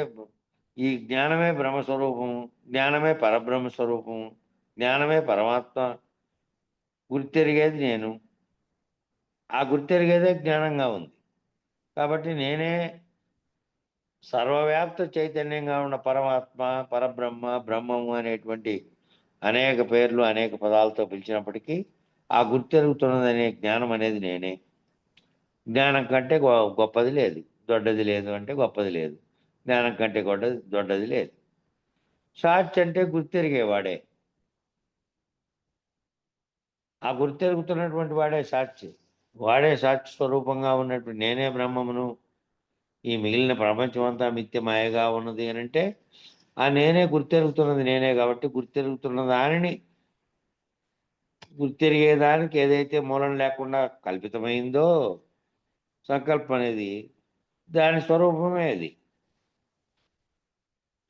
B: ఈ జ్ఞానమే బ్రహ్మస్వరూపము, జ్ఞానమే పరబ్రహ్మస్వరూపము, జ్ఞానమే పరమాత్మ. గుర్తెరిగేది నేను. ఆ గుర్తెరిగేదే జ్ఞానంగా ఉంది. కాబట్టి నేనే సర్వవ్యాప్త చైతన్యంగా ఉన్న పరమాత్మ, పరబ్రహ్మ, బ్రహ్మము అనేటువంటి అనేక పేర్లు అనేక పదాలతో పిలిచినప్పటికీ ఆ గుర్తెరుగుతున్నదనే జ్ఞానం అనేది నేనే. జ్ఞానం కంటే గొప్పది లేదు, దొడ్డది లేదు అంటే గొప్పది లేదు. జ్ఞానం కంటే దొడ్డది లేదు. సాక్షి అంటే గుర్తెరిగేవాడే. ఆ గుర్తెరుగుతున్నటువంటి వాడే సాక్షి. వాడే సాక్షి స్వరూపంగా ఉన్నటువంటి నేనే బ్రహ్మమును, ఈ మిగిలిన ప్రపంచం అంతా మిథ్య మాయగా ఉన్నది అని అంటే ఆ నేనే గుర్తెరుగుతున్నది నేనే కాబట్టి గుర్తెరుగుతున్న దానిని గుర్తెరిగేదానికి ఏదైతే మూలం లేకుండా కల్పితమైందో సంకల్పం అనేది దాని స్వరూపమే అది.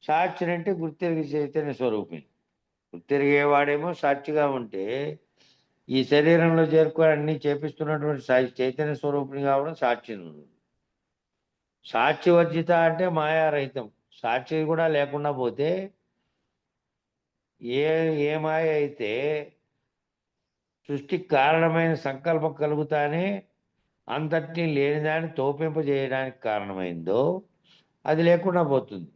B: సాక్షి అంటే గుర్తెరిగే చైతన్య స్వరూపం. గుర్తెరిగేవాడేమో సాక్షిగా ఉంటే ఈ శరీరంలో చేరుకొని అన్ని చేపిస్తున్నటువంటి చైతన్య స్వరూపిణి కావడం సాక్షి. సాక్షి వర్జిత అంటే మాయారహితం. సాక్షి కూడా లేకుండా పోతే ఏ ఏ మాయ అయితే సృష్టికి కారణమైన సంకల్పం కలుగుతానే అంతటినీ లేనిదాన్ని తోపింపజేయడానికి కారణమైందో అది లేకుండా పోతుంది.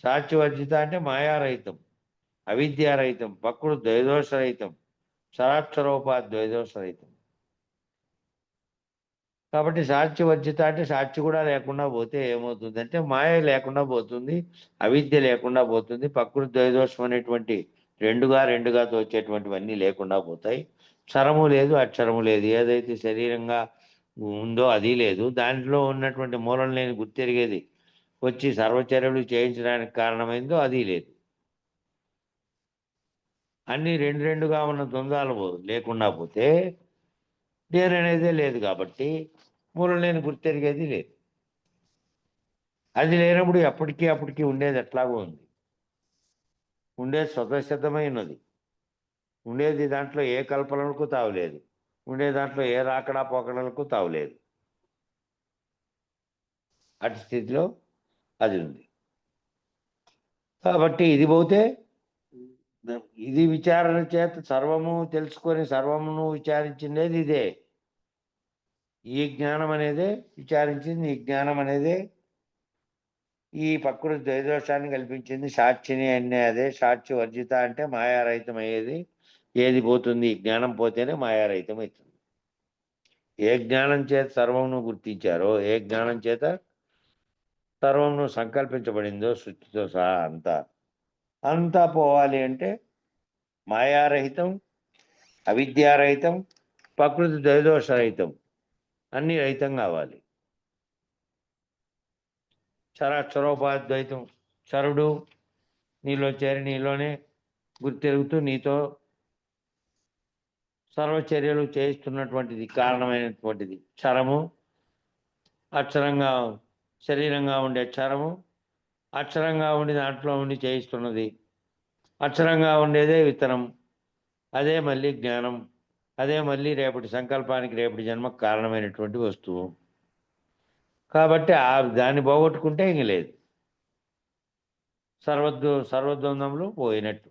B: సాక్షి వర్జిత అంటే మాయారహితం, అవిద్యారహితం, ప్రకృతి ద్వైదోషరహితం, ద్వైదోషరహితం. కాబట్టి సాక్షి వర్జిత అంటే సాక్షి కూడా లేకుండా పోతే ఏమవుతుందంటే మాయ లేకుండా పోతుంది, అవిద్య లేకుండా పోతుంది, ప్రకృతి ద్వైదోషం అనేటువంటి రెండుగా తోచేటువంటివన్నీ లేకుండా పోతాయి. క్షరము లేదు, అక్షరము లేదు. ఏదైతే శరీరంగా ఉందో అది లేదు. దాంట్లో ఉన్నటువంటి మూలం లేని గుర్తెరిగేది వచ్చి సర్వచర్యలు చేయించడానికి కారణమైందో అది లేదు. అన్నీ రెండుగా ఉన్న ద్వంద్వాలు లేకుండా పోతే నేను అనేదే లేదు కాబట్టి మూలం లేని గుర్తెరిగేది లేదు. అది లేనప్పుడు అప్పటికీ ఉండేది ఎట్లాగో ఉంది. ఉండేది స్వతసిద్ధమై ఉన్నది. ఉండేది దాంట్లో ఏ కల్పనలకు తావులేదు. ఉండే దాంట్లో ఏ రాకడా పోకడలకు తావులేదు. అటు స్థితిలో అది ఉంది. కాబట్టి ఇది పోతే ఇది విచారణ చేత సర్వము తెలుసుకొని సర్వమును విచారించిండేది ఇదే. ఈ జ్ఞానం అనేదే విచారించింది. ఈ జ్ఞానం అనేదే ఈ ప్రకృతి ద్వైదోషాన్ని కల్పించింది. సాక్షిని అనే అదే. సాక్షి వర్జిత అంటే మాయారహితం అయ్యేది. ఏది పోతుంది? జ్ఞానం పోతేనే మాయారహితం అవుతుంది. ఏ జ్ఞానం చేత సర్వమును గుర్తించారో, ఏ జ్ఞానం చేత సర్వమును సంకల్పించబడిందో సృష్టితో సహా అంతా పోవాలి అంటే మాయారహితం, అవిద్యారహితం, ప్రకృతి ద్వైదోషరహితం అన్ని రహితం కావాలి. క్షరోపాద్వైతం. క్షరుడు నీలో చేరి నీలోనే గుర్తెరుగుతూ నీతో సర్వచర్యలు చేయిస్తున్నటువంటిది కారణమైనటువంటిది క్షరము. అక్షరంగా శరీరంగా ఉండే క్షరము అక్షరంగా ఉండి దాంట్లో ఉండి చేయిస్తున్నది. అక్షరంగా ఉండేదే విత్తనం, అదే మళ్ళీ జ్ఞానం, అదే మళ్ళీ రేపటి సంకల్పానికి రేపటి జన్మకు కారణమైనటువంటి వస్తువు. కాబట్టి దాన్ని పోగొట్టుకుంటే ఇంక లేదు. సర్వద్వందములు పోయినట్టు.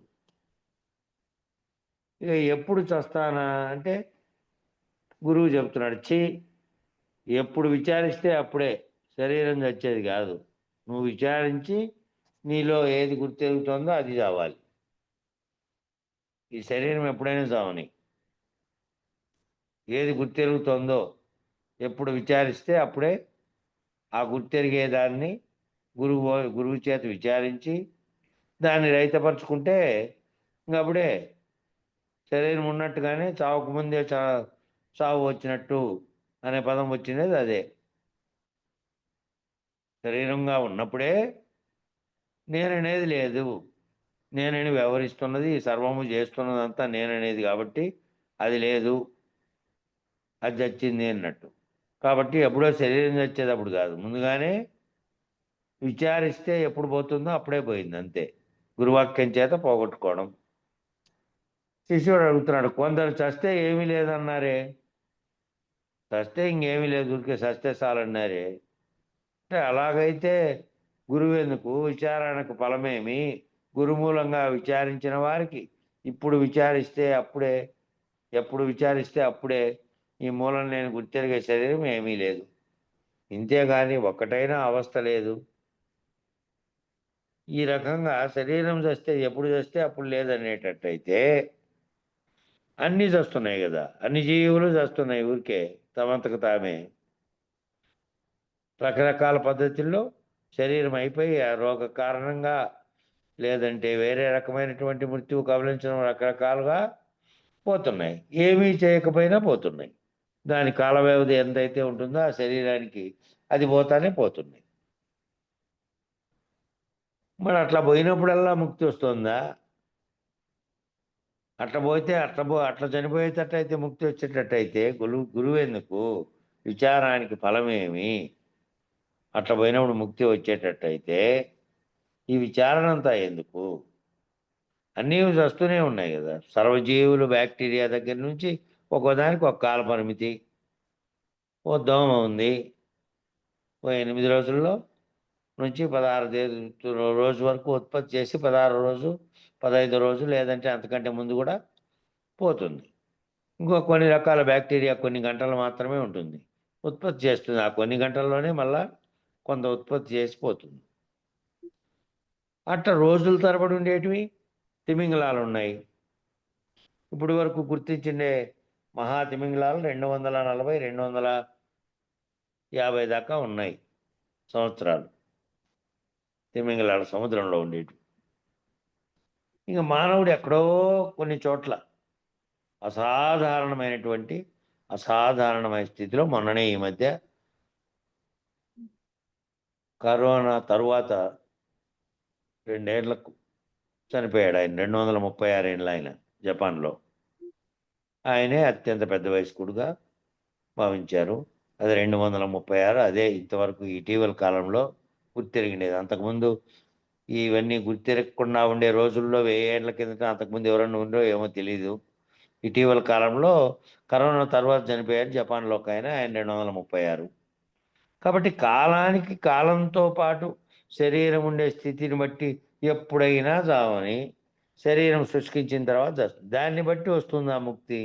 B: ఇక ఎప్పుడు చస్తానా అంటే గురువు చెప్తున్నాడు, ఎప్పుడు విచారిస్తే అప్పుడే. శరీరం చచ్చేది కాదు. నువ్వు విచారించి నీలో ఏది గుర్తెరుగుతుందో అది చావాలి. ఈ శరీరం ఎప్పుడైనా చావని. ఏది గుర్తెరుగుతుందో ఎప్పుడు విచారిస్తే అప్పుడే ఆ గుర్తెరిగేదాన్ని గురువు చేత విచారించి దాన్ని రహితపరుచుకుంటే ఇంకప్పుడే శరీరం ఉన్నట్టుగానే చావుకు ముందే చావు వచ్చినట్టు అనే పదం వచ్చినది అదే. శరీరంగా ఉన్నప్పుడే నేననేది లేదు. నేనని వ్యవహరిస్తున్నది, సర్వము చేస్తున్నదంతా నేననేది కాబట్టి అది లేదు, అది చచ్చింది అన్నట్టు. కాబట్టి ఎప్పుడో శరీరం చచ్చేది అప్పుడు కాదు, ముందుగానే విచారిస్తే ఎప్పుడు పోతుందో అప్పుడే పోయింది అంతే. గురువాక్యం చేత పోగొట్టుకోవడం. శిష్యుడు అడుగుతున్నాడు, కొందరు చస్తే ఏమీ లేదన్నారే, చస్తే ఇంకేమీ లేదు, ఊరికే చస్తే చాలన్నారే అంటే అలాగైతే గురువు ఎందుకు? విచారణకు ఫలమేమి? గురుమూలంగా విచారించిన వారికి ఇప్పుడు విచారిస్తే అప్పుడే, ఎప్పుడు విచారిస్తే అప్పుడే ఈ మూలం లేని గుర్తెరిగే శరీరం ఏమీ లేదు. ఇంతేగాని ఒక్కటైనా అవస్థ లేదు. ఈ రకంగా శరీరం చస్తే ఎప్పుడు చస్తే అప్పుడు లేదనేటట్టయితే అన్నీ చస్తున్నాయి కదా, అన్ని జీవులు చస్తున్నాయి ఊరికే తమంతకు తామే రకరకాల పద్ధతుల్లో శరీరం అయిపోయి ఆ రోగ కారణంగా లేదంటే వేరే రకమైనటువంటి మృత్యువు కబలించడం రకరకాలుగా పోతున్నాయి. ఏమీ చేయకపోయినా పోతున్నాయి. దాని కాల వ్యవధి ఎంతైతే ఉంటుందో ఆ శరీరానికి అది పోతానే పోతున్నాయి. మరి అట్లా పోయినప్పుడల్లా ముక్తి వస్తుందా? అట్లా పోతే అట్లా చనిపోయేటట్టయితే ముక్తి వచ్చేటట్టయితే గురువెందుకు? విచారానికి ఫలమేమి? అట్లా పోయినప్పుడు ముక్తి వచ్చేటట్టయితే ఈ విచారణ అంతా ఎందుకు? అన్నీ వస్తూనే ఉన్నాయి కదా. సర్వజీవులు బ్యాక్టీరియా దగ్గర నుంచి ఒక్కోదానికి ఒక కాల పరిమితి. ఓ దోమ ఉంది, ఓ 8 రోజుల్లో నుంచి 16 రోజు వరకు ఉత్పత్తి చేసి 16 రోజు 15 రోజు లేదంటే అంతకంటే ముందు కూడా పోతుంది. ఇంకో కొన్ని రకాల బ్యాక్టీరియా కొన్ని గంటలు మాత్రమే ఉంటుంది, ఉత్పత్తి చేస్తుంది. ఆ కొన్ని గంటల్లోనే మళ్ళా కొంత ఉత్పత్తి చేసి పోతుంది. అట్లా రోజుల తరబడి ఉండేటివి తిమింగలాలు ఉన్నాయి. ఇప్పటి వరకు గుర్తించిండే మహా తిమింగలాలు 240 250 దాకా ఉన్నాయి సంవత్సరాలు తిమింగలాలు సముద్రంలో ఉండేటివి. ఇంకా మానవుడు ఎక్కడో కొన్ని చోట్ల అసాధారణమైన స్థితిలో మొన్ననే ఈ మధ్య కరోనా తరువాత 2 ఏళ్లకు చనిపోయాడు ఆయన. 236 ఏళ్ళు ఆయన జపాన్లో. ఆయనే అత్యంత పెద్ద వయస్కుడుగా భావించారు. అది 236. అదే ఇంతవరకు ఇటీవల కాలంలో గుర్తెరిగినది. అంతకుముందు ఇవన్నీ గుర్తెరగకుండా ఉండే రోజుల్లో 1000 ఏళ్ల కిందట అంతకుముందు ఎవరన్నా ఉందో ఏమో తెలీదు. ఇటీవల కాలంలో కరోనా తర్వాత చనిపోయారు జపాన్లో ఒక ఆయన 236. కాబట్టి కాలానికి కాలంతో పాటు శరీరం ఉండే స్థితిని బట్టి ఎప్పుడైనా చావని, శరీరం శుష్కించిన తర్వాత దాన్ని బట్టి వస్తుంది ఆ ముక్తి.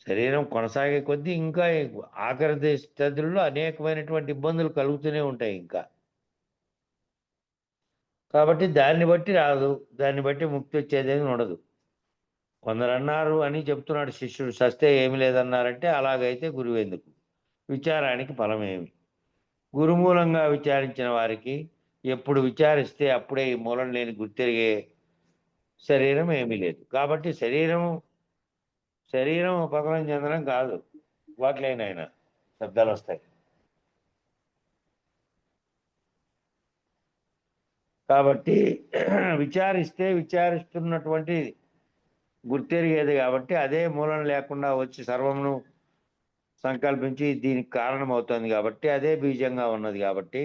B: శరీరం కొనసాగే కొద్దీ ఇంకా ఆఖరి స్థితుల్లో అనేకమైనటువంటి ఇబ్బందులు కలుగుతూనే ఉంటాయి ఇంకా. కాబట్టి దాన్ని బట్టి రాదు, దాన్ని బట్టి ముక్తి వచ్చేదేమి ఉండదు. కొందరు అన్నారు అని చెప్తున్నాడు శిష్యుడు, సస్తే ఏమి లేదన్నారంటే అలాగైతే గురువెందుకు? విచారానికి ఫలమేమి? గురుమూలంగా విచారించిన వారికి ఎప్పుడు విచారిస్తే అప్పుడే ఈ మూలం లేని గుర్తెరిగే శరీరం ఏమీ లేదు. కాబట్టి శరీరం పతనం చెందడం కాదు. వాటిలైన శబ్దాలు వస్తాయి. కాబట్టి విచారిస్తున్నటువంటి గుర్తెరిగేది కాబట్టి అదే మూలం లేకుండా వచ్చి సర్వమును సంకల్పించి దీనికి కారణం అవుతుంది కాబట్టి అదే బీజంగా ఉన్నది కాబట్టి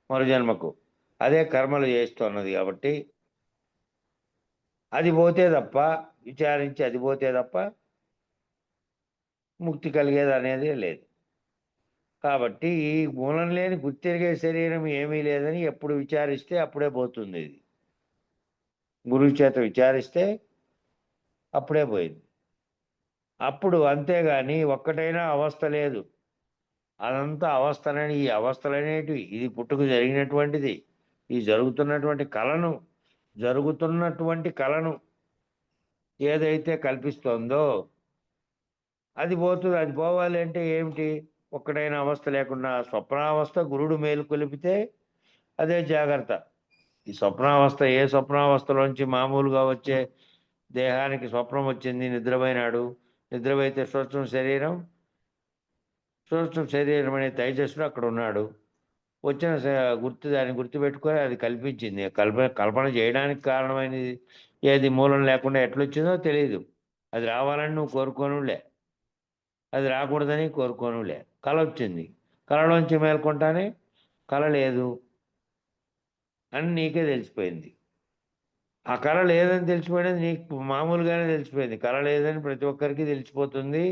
B: మరుజన్మకు అదే కర్మలు చేస్తున్నది కాబట్టి అది పోతే తప్ప విచారించి అది పోతే తప్ప ముక్తి కలిగేది అనేది లేదు. కాబట్టి ఈ మూలం లేని గుర్తెరిగే శరీరం ఏమీ లేదని ఎప్పుడు విచారిస్తే అప్పుడే పోతుంది. ఇది గురువు చేత విచారిస్తే అప్పుడే పోయింది. అప్పుడు అంతేగాని ఒక్కటైనా అవస్థ లేదు. అదంతా అవస్థలని, ఈ అవస్థలనేటివి ఇది పుట్టుకు జరిగినటువంటిది. ఈ జరుగుతున్నటువంటి కళను ఏదైతే కల్పిస్తోందో అది పోతుంది. అది పోవాలి అంటే ఏమిటి? ఒక్కటైన అవస్థ లేకుండా స్వప్నావస్థ గురుడు మేలుకొలిపితే అదే జాగ్రత్త. ఈ స్వప్నావస్థ ఏ స్వప్నావస్థలోంచి మామూలుగా వచ్చే దేహానికి స్వప్నం వచ్చింది, నిద్రపోయినాడు, నిద్రపోయితే సూక్ష్మ శరీరం అనే తైజస్సులో అక్కడ ఉన్నాడు. వచ్చిన దాన్ని గుర్తుపెట్టుకొని అది కల్పించింది. కల్పన చేయడానికి కారణమైనది ఏది మూలం లేకుండా ఎట్లొచ్చిందో తెలియదు. అది రావాలని నువ్వు కోరుకోనులే, అది రాకూడదని కోరుకోనులే. కళ వచ్చింది, కళలోంచి మేల్కొంటానే కళ లేదు అని నీకే తెలిసిపోయింది. ఆ కళ లేదని తెలిసిపోయినది నీకు మామూలుగానే తెలిసిపోయింది. కళ లేదని ప్రతి ఒక్కరికి తెలిసిపోతుంది.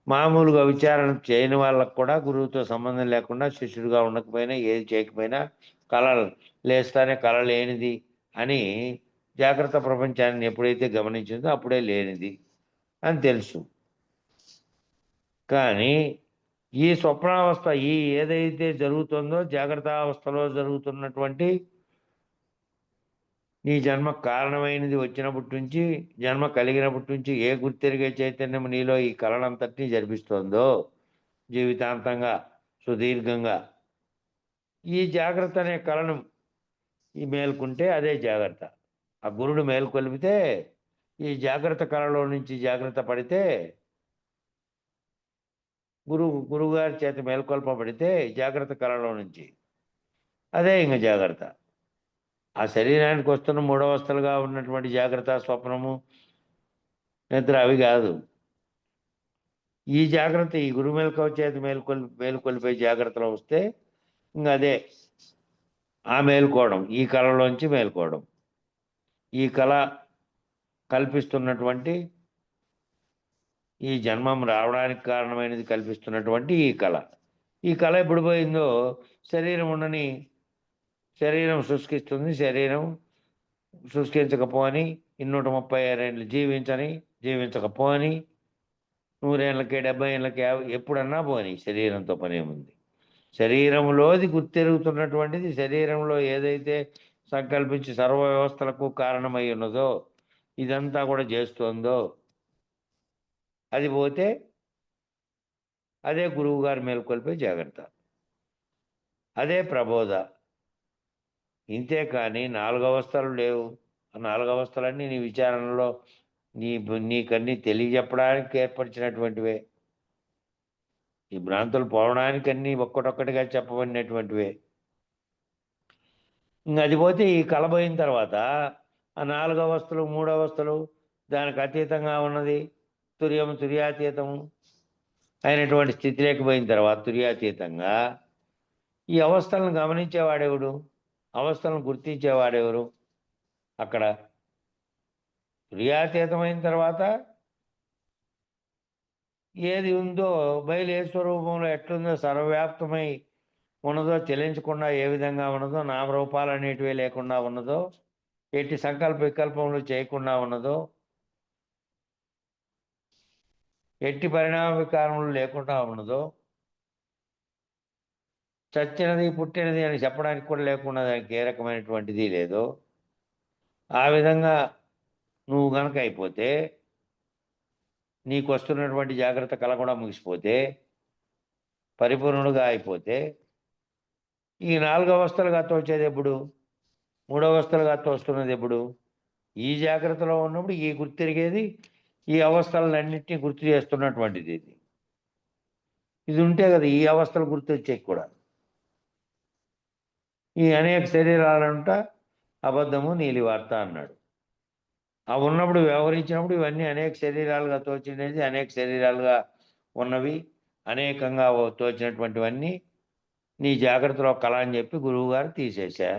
B: మామూలుగా విచారణ చేయని వాళ్ళకు కూడా గురువుతో సంబంధం లేకుండా శిష్యుడిగా ఉండకపోయినా ఏది చేయకపోయినా కళ లేస్తానే కళ లేనిది అని జాగ్రత్త ప్రపంచాన్ని ఎప్పుడైతే గమనించిందో అప్పుడే లేనిది అని తెలుసు. కానీ ఈ స్వప్నావస్థ ఏదైతే జరుగుతుందో జాగ్రత్త అవస్థలో జరుగుతున్నటువంటి నీ జన్మ కారణమైనది వచ్చినప్పటి నుంచి, జన్మ కలిగినప్పటి నుంచి ఏ గుర్తెరిగే చైతన్యం నీలో ఈ కళనంతటినీ జరిపిస్తోందో జీవితాంతంగా సుదీర్ఘంగా. ఈ జాగ్రత్త అనే కళను ఈ మేల్కుంటే అదే జాగ్రత్త. ఆ గురుడు మేల్కొలిపితే ఈ జాగ్రత్త కళలో నుంచి జాగ్రత్త పడితే గురువుగారి చేత మేల్కొల్పబడితే జాగ్రత్త కళలో నుంచి అదే ఇంక జాగ్రత్త. ఆ శరీరానికి వస్తున్న మూడవస్థలుగా ఉన్నటువంటి జాగ్రత్త, స్వప్నము, నిద్ర అవి కాదు. ఈ జాగ్రత్త ఈ గురు మేల్కొవ చేత మేలుకొల్పే జాగ్రత్తలో వస్తే ఇంకా అదే ఆ మేల్కోవడం, ఈ కళలోంచి మేల్కోవడం. ఈ కళ కల్పిస్తున్నటువంటి ఈ జన్మం రావడానికి కారణమైనది కల్పిస్తున్నటువంటి ఈ కళ. ఈ కళ ఎప్పుడు పోయిందో శరీరం ఉండని, శరీరం శుష్కిస్తుంది. శరీరం శుష్కించకపోని 236 ఏళ్ళు జీవించకపోని 100 ఏళ్ళకి 70 ఏళ్ళకి ఎప్పుడన్నా పోని శరీరంతో పనేముంది. శరీరంలోది గుర్తెరుగుతున్నటువంటిది శరీరంలో ఏదైతే సంకల్పించి సర్వ వ్యవస్థలకు కారణమై ఉన్నదో ఇదంతా కూడా చేస్తోందో అది పోతే అదే గురువు గారు మేల్కొల్పే జాగ్రత్త, అదే ప్రబోధ. ఇంతే కానీ 4 అవస్థలు లేవు. ఆ 4 అవస్థలన్నీ నీ విచారణలో నీకన్నీ తెలియజెప్పడానికి ఏర్పరిచినటువంటివే. ఈ భ్రాంతులు పోవడానికి అన్నీ ఒక్కటొక్కటిగా చెప్పబడినటువంటివే. ఇంక అది పోతే ఈ కళ పోయిన తర్వాత ఆ 4 అవస్థలు 3 అవస్థలు దానికి అతీతంగా ఉన్నది తుర్యాతీతము అయినటువంటి స్థితిలోకి పోయిన తర్వాత తుర్యాతీతంగా ఈ అవస్థలను గమనించేవాడెవడు, అవస్థలను గుర్తించేవాడెవరు? అక్కడ తుర్యాతీతమైన తర్వాత ఏది ఉందో బయలు ఏ స్వరూపంలో ఎట్లుందో సర్వవ్యాప్తమై ఉన్నదో చెల్లించకుండా ఏ విధంగా ఉన్నదో నామరూపాలు అనేటివి లేకుండా ఉన్నదో ఎట్టి సంకల్ప వికల్పములు చేయకుండా ఉన్నదో ఎట్టి పరిణామ వికారములు లేకుండా ఉన్నదో చచ్చినది పుట్టినది అని చెప్పడానికి కూడా లేకుండా దానికి ఏ రకమైనటువంటిది లేదో ఆ విధంగా నువ్వు గనక అయిపోతే నీకు వస్తున్నటువంటి జాగ్రత్త కళ కూడా ముగిసిపోతే పరిపూర్ణుడుగా అయిపోతే ఈ 4 అవస్థలుగా తోచేది ఎప్పుడు, 3 అవస్థలుగా తోస్తున్నది ఎప్పుడు? ఈ జాగ్రత్తలో ఉన్నప్పుడు ఈ గుర్తిరిగేది ఈ అవస్థలన్నింటినీ గుర్తు చేస్తున్నటువంటిది ఇది. ఇది ఉంటే కదా ఈ అవస్థలు గుర్తొచ్చేవి కూడా. ఈ అనేక శరీరాలంట అబద్ధము నీలివార్త అన్నాడు. ఆ ఉన్నప్పుడు వ్యవహరించినప్పుడు ఇవన్నీ అనేక శరీరాలుగా తోచినది, అనేక శరీరాలుగా ఉన్నవి, అనేకంగా తోచినటువంటివన్నీ నీ జాగ్రత్తలో కళ అని చెప్పి గురువుగారు తీసేశా.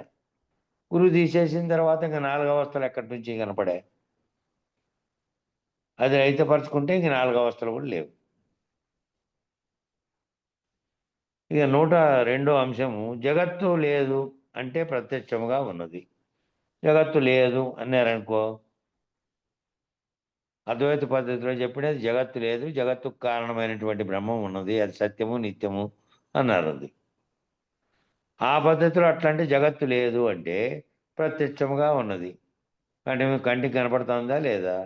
B: గురువు తీసేసిన తర్వాత ఇంకా 4 అవస్థలు ఎక్కడి నుంచి కనపడే? అది రహితపరచుకుంటే ఇంక 4 అవస్థలు కూడా లేవు. ఇక 102వ అంశము జగత్తు లేదు అంటే ప్రత్యక్షముగా ఉన్నది. జగత్తు లేదు అన్నారనుకో, అద్వైత పద్ధతిలో చెప్పినది జగత్తు లేదు, జగత్తుకు కారణమైనటువంటి బ్రహ్మం ఉన్నది, అది సత్యము నిత్యము అన్నారు. అది ఆ పద్ధతిలో అట్లంటే జగత్తు లేదు అంటే ప్రత్యక్షముగా ఉన్నది. కంటికి కనపడుతుందా లేదా?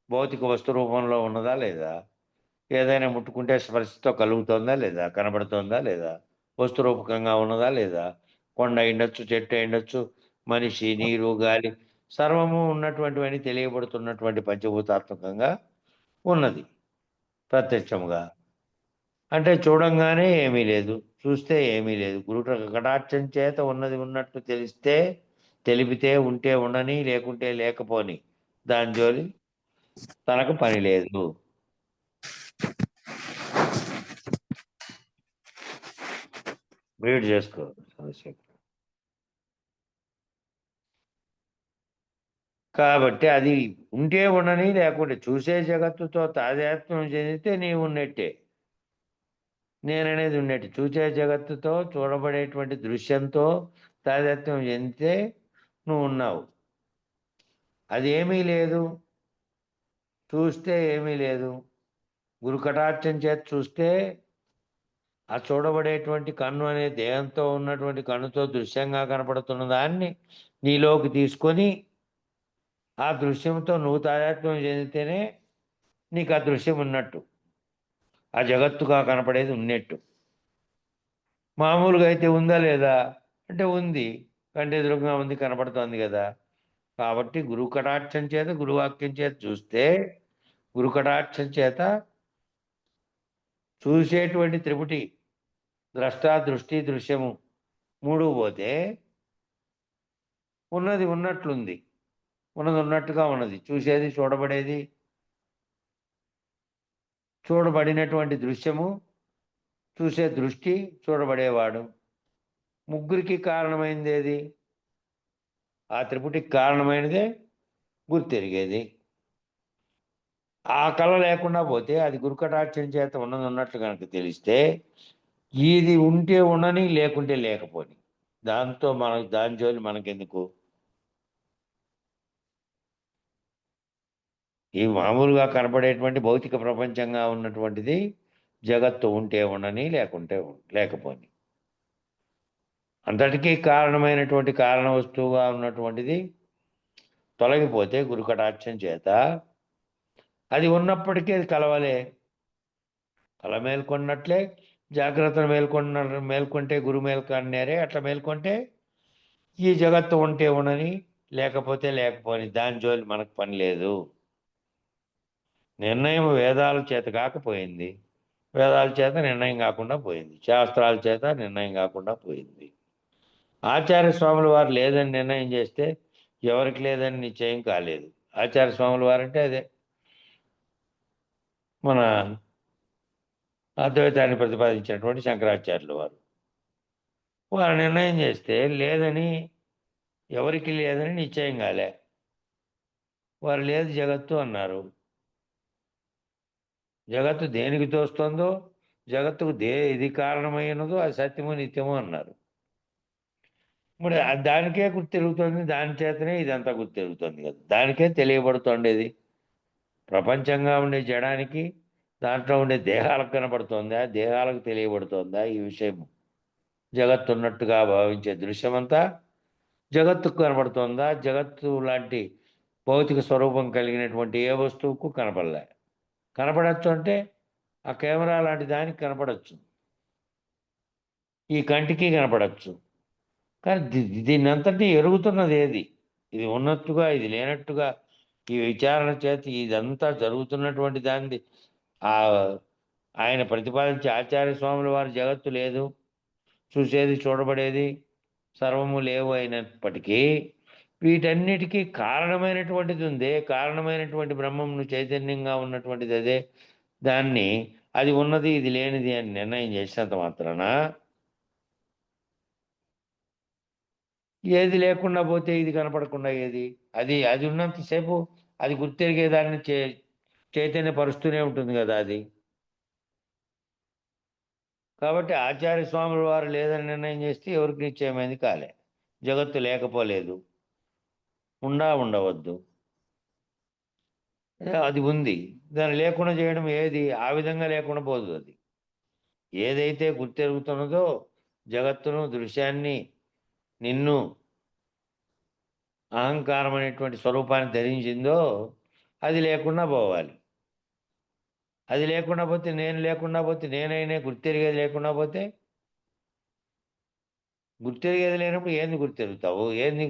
B: భౌతిక వస్తు రూపంలో ఉన్నదా లేదా? ఏదైనా ముట్టుకుంటే స్పర్శతో కలుగుతుందా లేదా? కనబడుతుందా లేదా? వస్తు రూపకంగా ఉన్నదా లేదా? కొండ అయిండొచ్చు, చెట్టు అయిండొచ్చు, మనిషి, నీరు, గాలి సర్వము ఉన్నటువంటివన్నీ తెలియబడుతున్నటువంటి పంచభూతాత్మకంగా ఉన్నది ప్రత్యక్షముగా. అంటే చూడంగానే ఏమీ లేదు, చూస్తే ఏమీ లేదు. గురు కటాక్షం చేత ఉన్నది ఉన్నట్టు తెలిపితే ఉంటే ఉండని, లేకుంటే లేకపోని, దాని జోలి తనకు పని లేదు. మ్యూట్ చేసుకో సమస్య. కాబట్టి అది ఉంటే ఉండని, లేకుంటే చూసే జగత్తుతో తాదాత్మ్యం చెందితే నీవు ఉన్నట్టే, నేననేది ఉన్నట్టు. చూసే జగత్తుతో చూడబడేటువంటి దృశ్యంతో తాదాత్మ్యం చెందితే నువ్వు ఉన్నావు. అది ఏమీ లేదు, చూస్తే ఏమీ లేదు. గురు కటాక్షం చేత చూస్తే ఆ చూడబడేటువంటి కన్ను అనే దేహంతో ఉన్నటువంటి కన్నుతో దృశ్యంగా కనపడుతున్న దాన్ని నీలోకి తీసుకొని ఆ దృశ్యంతో నువ్వు తాదాత్మ్యం చెందితేనే నీకు ఆ దృశ్యం ఉన్నట్టు, ఆ జగత్తుగా కనపడేది ఉన్నట్టు. మామూలుగా అయితే ఉందా లేదా అంటే ఉంది, కంటి ఎదురుగా ఉంది, కనపడుతోంది కదా. కాబట్టి గురు కటాక్షం చేత, గురువాక్యం చేత చూస్తే, గురు కటాక్షం చేత చూసేటువంటి త్రిపుటి ద్రష్ట, దృష్టి, దృశ్యము మూడు పోతే ఉన్నది ఉన్నట్లుంది, ఉన్నది ఉన్నట్టుగా ఉన్నది. చూసేది, చూడబడేది, చూడబడినటువంటి దృశ్యము, చూసే దృష్టి, చూడబడేవాడు, ముగ్గురికి కారణమైనది ఏది? ఆ త్రిపుటికి కారణమైనదే గుర్తెరిగేది. ఆ కళ లేకుండా పోతే, అది గురుకటాక్షం చేత ఉన్నది ఉన్నట్లు కనుక తెలిస్తే, ఇది ఉంటే ఉండని, లేకుంటే లేకపోని, దాంతో దాని జోలి మనకెందుకు? ఈ మామూలుగా కనపడేటువంటి భౌతిక ప్రపంచంగా ఉన్నటువంటిది జగత్తు ఉంటే ఉండని, లేకుంటే లేకపోని, అంతటికీ కారణమైనటువంటి కారణ వస్తువుగా ఉన్నటువంటిది తొలగిపోతే గురుకటాక్షం చేత, అది ఉన్నప్పటికీ అది కలవలే. కల మేల్కొన్నట్లే జాగ్రత్తను మేల్కొంటే గురు మేల్కొన్నారే, అట్లా మేల్కొంటే ఈ జగత్తు ఉంటే ఉండని, లేకపోతే లేకపోని, దాని జోలి మనకు పని లేదు. నిర్ణయం వేదాల చేత కాకపోయింది, వేదాల చేత నిర్ణయం కాకుండా పోయింది, శాస్త్రాల చేత నిర్ణయం కాకుండా పోయింది. ఆచార్య స్వాముల వారు లేదని నిర్ణయం చేస్తే ఎవరికి లేదని నిశ్చయం కాలేదు. ఆచార్య స్వాముల వారంటే అదే మన అద్వైతాన్ని ప్రతిపాదించినటువంటి శంకరాచార్యుల వారు. వారు నిర్ణయం చేస్తే లేదని, ఎవరికి లేదని నిశ్చయం కాలే. వారు లేదు జగత్తు అన్నారు. జగత్తు దేనికి తోస్తుందో, జగత్తుకు ఇది కారణమైనదో అది సత్యము నిత్యము అన్నారు. మరి దానికే గుర్తిరుగుతుంది, దాని చేతనే ఇదంతా గుర్తిరుగుతుంది కదా. దానికే తెలియబడుతుండేది. ప్రపంచంగా ఉండే జడానికి దాంట్లో ఉండే దేహాలకు కనబడుతోందా, దేహాలకు తెలియబడుతోందా ఈ విషయం? జగత్తు ఉన్నట్టుగా భావించే దృశ్యమంతా జగత్తుకు కనబడుతోందా? జగత్తు లాంటి భౌతిక స్వరూపం కలిగినటువంటి ఏ వస్తువుకు కనపడలే. కనపడచ్చు అంటే ఆ కెమెరా లాంటి దానికి కనపడచ్చు, ఈ కంటికి కనపడచ్చు. కానీ దీన్ని అంతటి ఎరుగుతున్నది ఏది? ఇది ఉన్నట్టుగా, ఇది లేనట్టుగా, ఈ విచారణ చేత ఇదంతా జరుగుతున్నటువంటి దాన్ని ఆయన ప్రతిపాదించే ఆచార్య స్వాముల వారి జగత్తు లేదు, చూసేది, చూడబడేది సర్వము లేవు అయినప్పటికీ, వీటన్నిటికీ కారణమైనటువంటిది ఉందే, కారణమైనటువంటి బ్రహ్మమును చైతన్యంగా ఉన్నటువంటిది అదే. దాన్ని అది ఉన్నది, ఇది లేనిది అని నిర్ణయం చేసినంత మాత్రాన ఏది లేకుండా పోతే ఇది కనపడకుండా ఏది? అది అది ఉన్నంతసేపు అది గుర్తెరిగేదాన్ని చైతన్యపరుస్తూనే ఉంటుంది కదా అది. కాబట్టి ఆచార్య స్వాముల వారు లేదని నిర్ణయం చేస్తే ఎవరికి నిశ్చయమైంది కాలే. జగత్తు లేకపోలేదు, ఉండవద్దు, అది ఉంది. దాన్ని లేకుండా చేయడం ఏది? ఆ విధంగా లేకుండా పోదు అది. ఏదైతే గుర్తెరుగుతున్నదో, జగత్తును, దృశ్యాన్ని, నిన్ను, అహంకారం అనేటువంటి స్వరూపాన్ని ధరించిందో అది లేకుండా పోవాలి. అది లేకుండా పోతే, నేను లేకుండా పోతే, నేనైనా గుర్తెరిగేది లేకుండా పోతే, గుర్తెరిగేది లేనప్పుడు ఏంది గుర్తెరుగుతావు? ఏంది?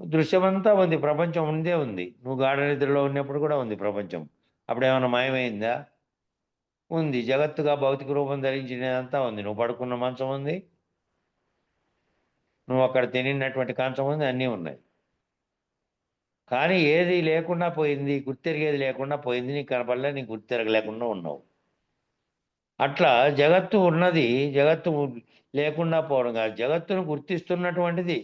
B: దృశ్యమంతా ఉంది, ప్రపంచం ఉందే ఉంది. నువ్వు గాఢ నిద్రలో ఉన్నప్పుడు కూడా ఉంది ప్రపంచం. అప్పుడేమన్నా మాయమైందా? ఉంది. జగత్తుగా భౌతిక రూపం ధరించినదంతా ఉంది. నువ్వు పడుకున్న మంచం ఉంది, నువ్వు అక్కడ తినినటువంటి కంచం ఉంది, అన్నీ ఉన్నాయి. కానీ ఏది లేకుండా పోయింది, గుర్తెరిగేది లేకుండా పోయింది, నీకు కనపడలే, నీకు గుర్తెరగలేకుండా ఉన్నావు. అట్లా జగత్తు ఉన్నది, జగత్తు లేకుండా పోవడం కాదు, జగత్తును గుర్తిస్తున్నటువంటిది,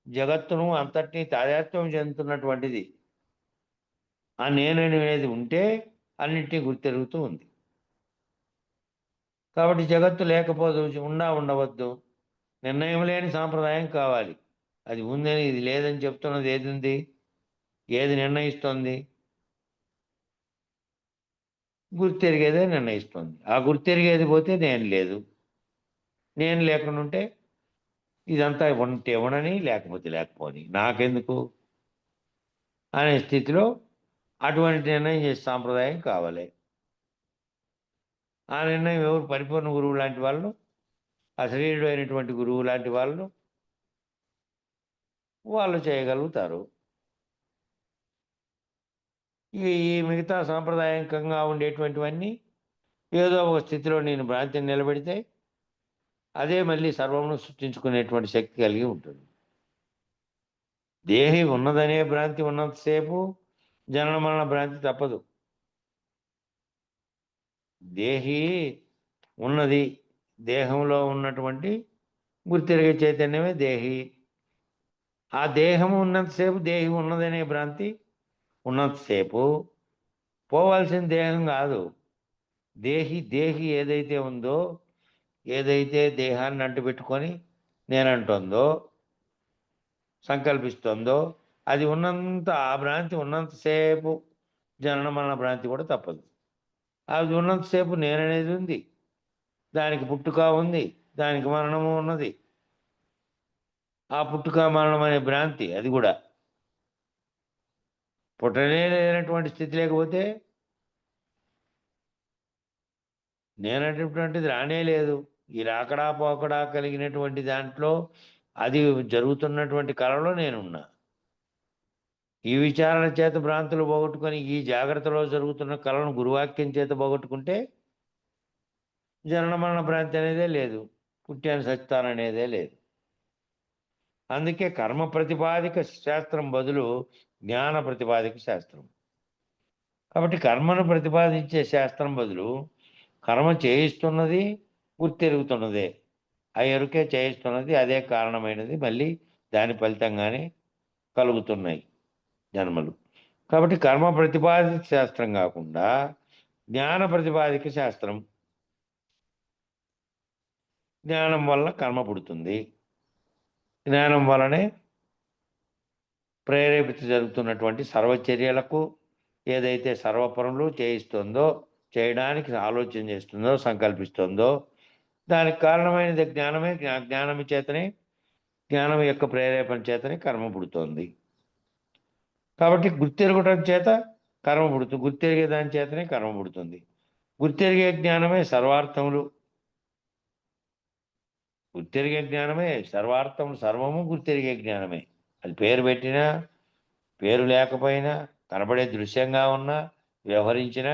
B: జగత్తును అంతటినీ తాదాత్మ్యం చెందుతున్నటువంటిది ఆ నేను అనేది ఉంటే అన్నింటినీ గుర్తెరుగుతూ ఉంది. కాబట్టి జగత్తు లేకపోదు, ఉండవద్దు, నిర్ణయం లేని సాంప్రదాయం కావాలి. అది ఉందని, ఇది లేదని చెప్తున్నది ఏది ఉంది? ఏది నిర్ణయిస్తుంది? గుర్తెరిగేదే నిర్ణయిస్తుంది. ఆ గుర్తెరిగేది పోతే నేను లేదు, నేను లేకుండా ఉంటే ఇదంతా ఉంటే ఉండని, లేకపోతే లేకపోని, నాకెందుకు అనే స్థితిలో అటువంటి నిర్ణయం చేసే సాంప్రదాయం కావాలి. ఆ నిర్ణయం ఎవరు? పరిపూర్ణ గురువు లాంటి వాళ్ళు అశరీరుడు అయినటువంటి గురువు లాంటి వాళ్ళు చేయగలుగుతారు. ఈ మిగతా సాంప్రదాయకంగా ఉండేటువంటివన్నీ ఏదో ఒక స్థితిలో నేను భ్రాంతిని నిలబెడితే అదే మళ్ళీ సర్వమును సృష్టించుకునేటువంటి శక్తి కలిగి ఉంటుంది. దేహి ఉన్నదనే భ్రాంతి ఉన్నంతసేపు జనన మరణ భ్రాంతి తప్పదు. దేహి ఉన్నది, దేహంలో ఉన్నటువంటి గుర్తిరిగే చైతన్యమే దేహి. ఆ దేహము ఉన్నంతసేపు దేహి ఉన్నదనే భ్రాంతి ఉన్నంతసేపు పోవాల్సిన దేహం కాదు. దేహి ఏదైతే ఉందో, ఏదైతే దేహాన్ని అంటుపెట్టుకొని నేనంటుందో, సంకల్పిస్తుందో, అది ఆ భ్రాంతి ఉన్నంతసేపు జనన మరణ భ్రాంతి కూడా తప్పదు. అది ఉన్నంతసేపు నేననేది ఉంది, దానికి పుట్టుక ఉంది, దానికి మరణము ఉన్నది. ఆ పుట్టుక మరణం అనే భ్రాంతి అది కూడా పుట్టనే లేనటువంటి స్థితి లేకపోతే నేనటువంటిది రానే లేదు. ఈ రాకడా పోకడా కలిగినటువంటి దాంట్లో అది జరుగుతున్నటువంటి కళలో నేనున్నా. ఈ విచారణ చేత భ్రాంతులు పోగొట్టుకొని ఈ జాగ్రత్తలో జరుగుతున్న కళను గురువాక్యం చేత పోగొట్టుకుంటే జనన మరణ భ్రాంతి అనేదే లేదు, పుట్టాను సత్తాననేదే లేదు. అందుకే కర్మ ప్రతిపాదిక శాస్త్రం బదులు జ్ఞాన ప్రతిపాదిక శాస్త్రం. కాబట్టి కర్మను ప్రతిపాదించే శాస్త్రం బదులు కర్మ చేయిస్తున్నది గుర్తెరుగుతున్నదే. ఆ ఎరుకే చేయిస్తున్నది, అదే కారణమైనది, మళ్ళీ దాని ఫలితంగానే కలుగుతున్నాయి జన్మలు. కాబట్టి కర్మ ప్రతిపాదిత శాస్త్రం కాకుండా జ్ఞాన ప్రతిపాదిక శాస్త్రం. జ్ఞానం వల్ల కర్మ పుడుతుంది, జ్ఞానం వలనే ప్రేరేపిత జరుగుతున్నటువంటి సర్వచర్యలకు ఏదైతే సర్వపరులు చేయిస్తుందో, చేయడానికి ఆలోచన చేస్తుందో, సంకల్పిస్తుందో, దానికి కారణమైనది జ్ఞానమే. జ్ఞానం చేతనే, జ్ఞానం యొక్క ప్రేరేపణ చేతనే కర్మ పుడుతోంది. కాబట్టి గుర్తెరగటం చేత కర్మ పుడుతుంది, గుర్తెరిగే దాని చేతనే కర్మ పుడుతుంది. గుర్తెరిగే జ్ఞానమే సర్వార్థములు, గుర్తెరిగే జ్ఞానమే సర్వార్థములు, సర్వము గుర్తెరిగే జ్ఞానమే. అది పేరు పెట్టినా, పేరు లేకపోయినా, కనబడే దృశ్యంగా ఉన్నా, వ్యవహరించినా,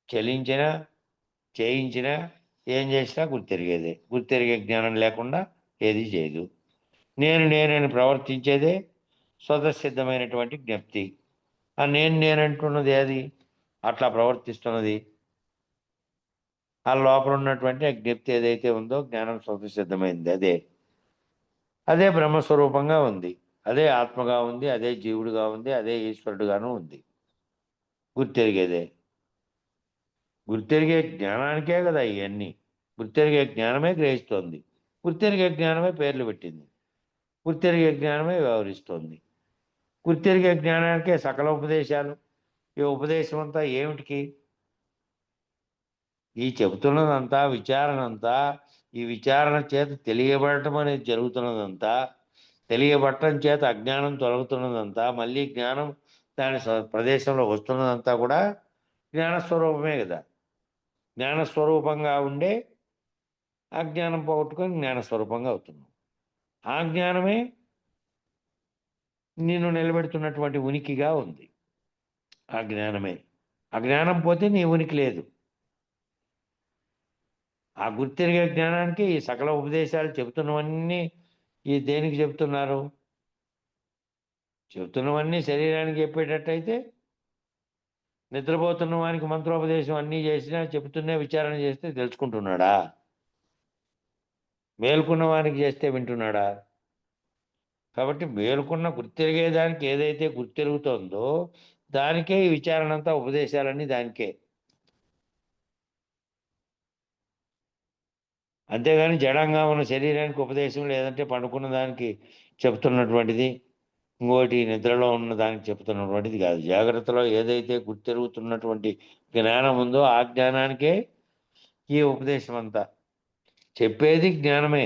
B: చలించినా, చేయించినా, ఏం చేసినా గుర్తెరిగేదే. గుర్తెరిగే జ్ఞానం లేకుండా ఏది చేయదు. నేనని ప్రవర్తించేదే స్వతసిద్ధమైనటువంటి జ్ఞప్తి. ఆ నేనంటున్నది అది అట్లా ప్రవర్తిస్తున్నది, ఆ లోపల ఉన్నటువంటి ఆ జ్ఞప్తి ఏదైతే ఉందో జ్ఞానం స్వతసిద్ధమైంది, అదే బ్రహ్మస్వరూపంగా ఉంది, అదే ఆత్మగా ఉంది, అదే జీవుడుగా ఉంది, అదే ఈశ్వరుడుగాను ఉంది. గుర్తెరిగేదే. గుర్తెరిగే జ్ఞానానికే కదా ఇవన్నీ. గుర్తెరిగే జ్ఞానమే గ్రహిస్తోంది, గుర్తెరిగే జ్ఞానమే పేర్లు పెట్టింది, గుర్తెరిగే జ్ఞానమే వ్యవహరిస్తోంది. గుర్తెరిగే జ్ఞానానికే సకల ఉపదేశాలు. ఈ ఉపదేశం అంతా ఏమిటికి? ఈ చెబుతున్నదంతా విచారణ అంతా, ఈ విచారణ చేత తెలియబడటం అనేది జరుగుతున్నదంతా, తెలియబడటం చేత అజ్ఞానం తొలగుతున్నదంతా, మళ్ళీ జ్ఞానం దాని ప్రదేశంలో వస్తున్నదంతా కూడా జ్ఞానస్వరూపమే కదా. జ్ఞానస్వరూపంగా ఉండే అజ్ఞానం పోగొట్టుకొని జ్ఞానస్వరూపంగా అవుతున్నాం. ఆ జ్ఞానమే నిన్ను నిలబెడుతున్నటువంటి ఉనికిగా ఉంది. ఆ జ్ఞానమే. ఆ జ్ఞానం పోతే నీ ఉనికి లేదు. ఆ గుర్తెరిగే జ్ఞానానికి ఈ సకల ఉపదేశాలు చెబుతున్నవన్నీ ఈ దేనికి చెబుతున్నారు? చెబుతున్నవన్నీ శరీరానికి చెప్పేటట్టయితే నిద్రపోతున్న వానికి మంత్రోపదేశం అన్నీ చేసినా చెబుతున్నే విచారణ చేస్తే తెలుసుకుంటున్నాడా? మేల్కొన్న వానికి చేస్తే వింటున్నాడా? కాబట్టి మేలుకున్న గుర్తెరిగేదానికి ఏదైతే గుర్తెరుగుతోందో దానికే ఈ విచారణ అంతా, ఉపదేశాలన్నీ దానికే. అంతేగాని జడంగా ఉన్న శరీరానికి ఉపదేశం, లేదంటే పండుకున్న దానికి చెప్తున్నటువంటిది, ఇంకోటి నిద్రలో ఉన్న దానికి చెప్తున్నటువంటిది కాదు. జాగ్రత్తలో ఏదైతే గుర్తెరుగుతున్నటువంటి జ్ఞానం ఉందో ఆ జ్ఞానానికే ఈ ఉపదేశం అంతా. చెప్పేది జ్ఞానమే,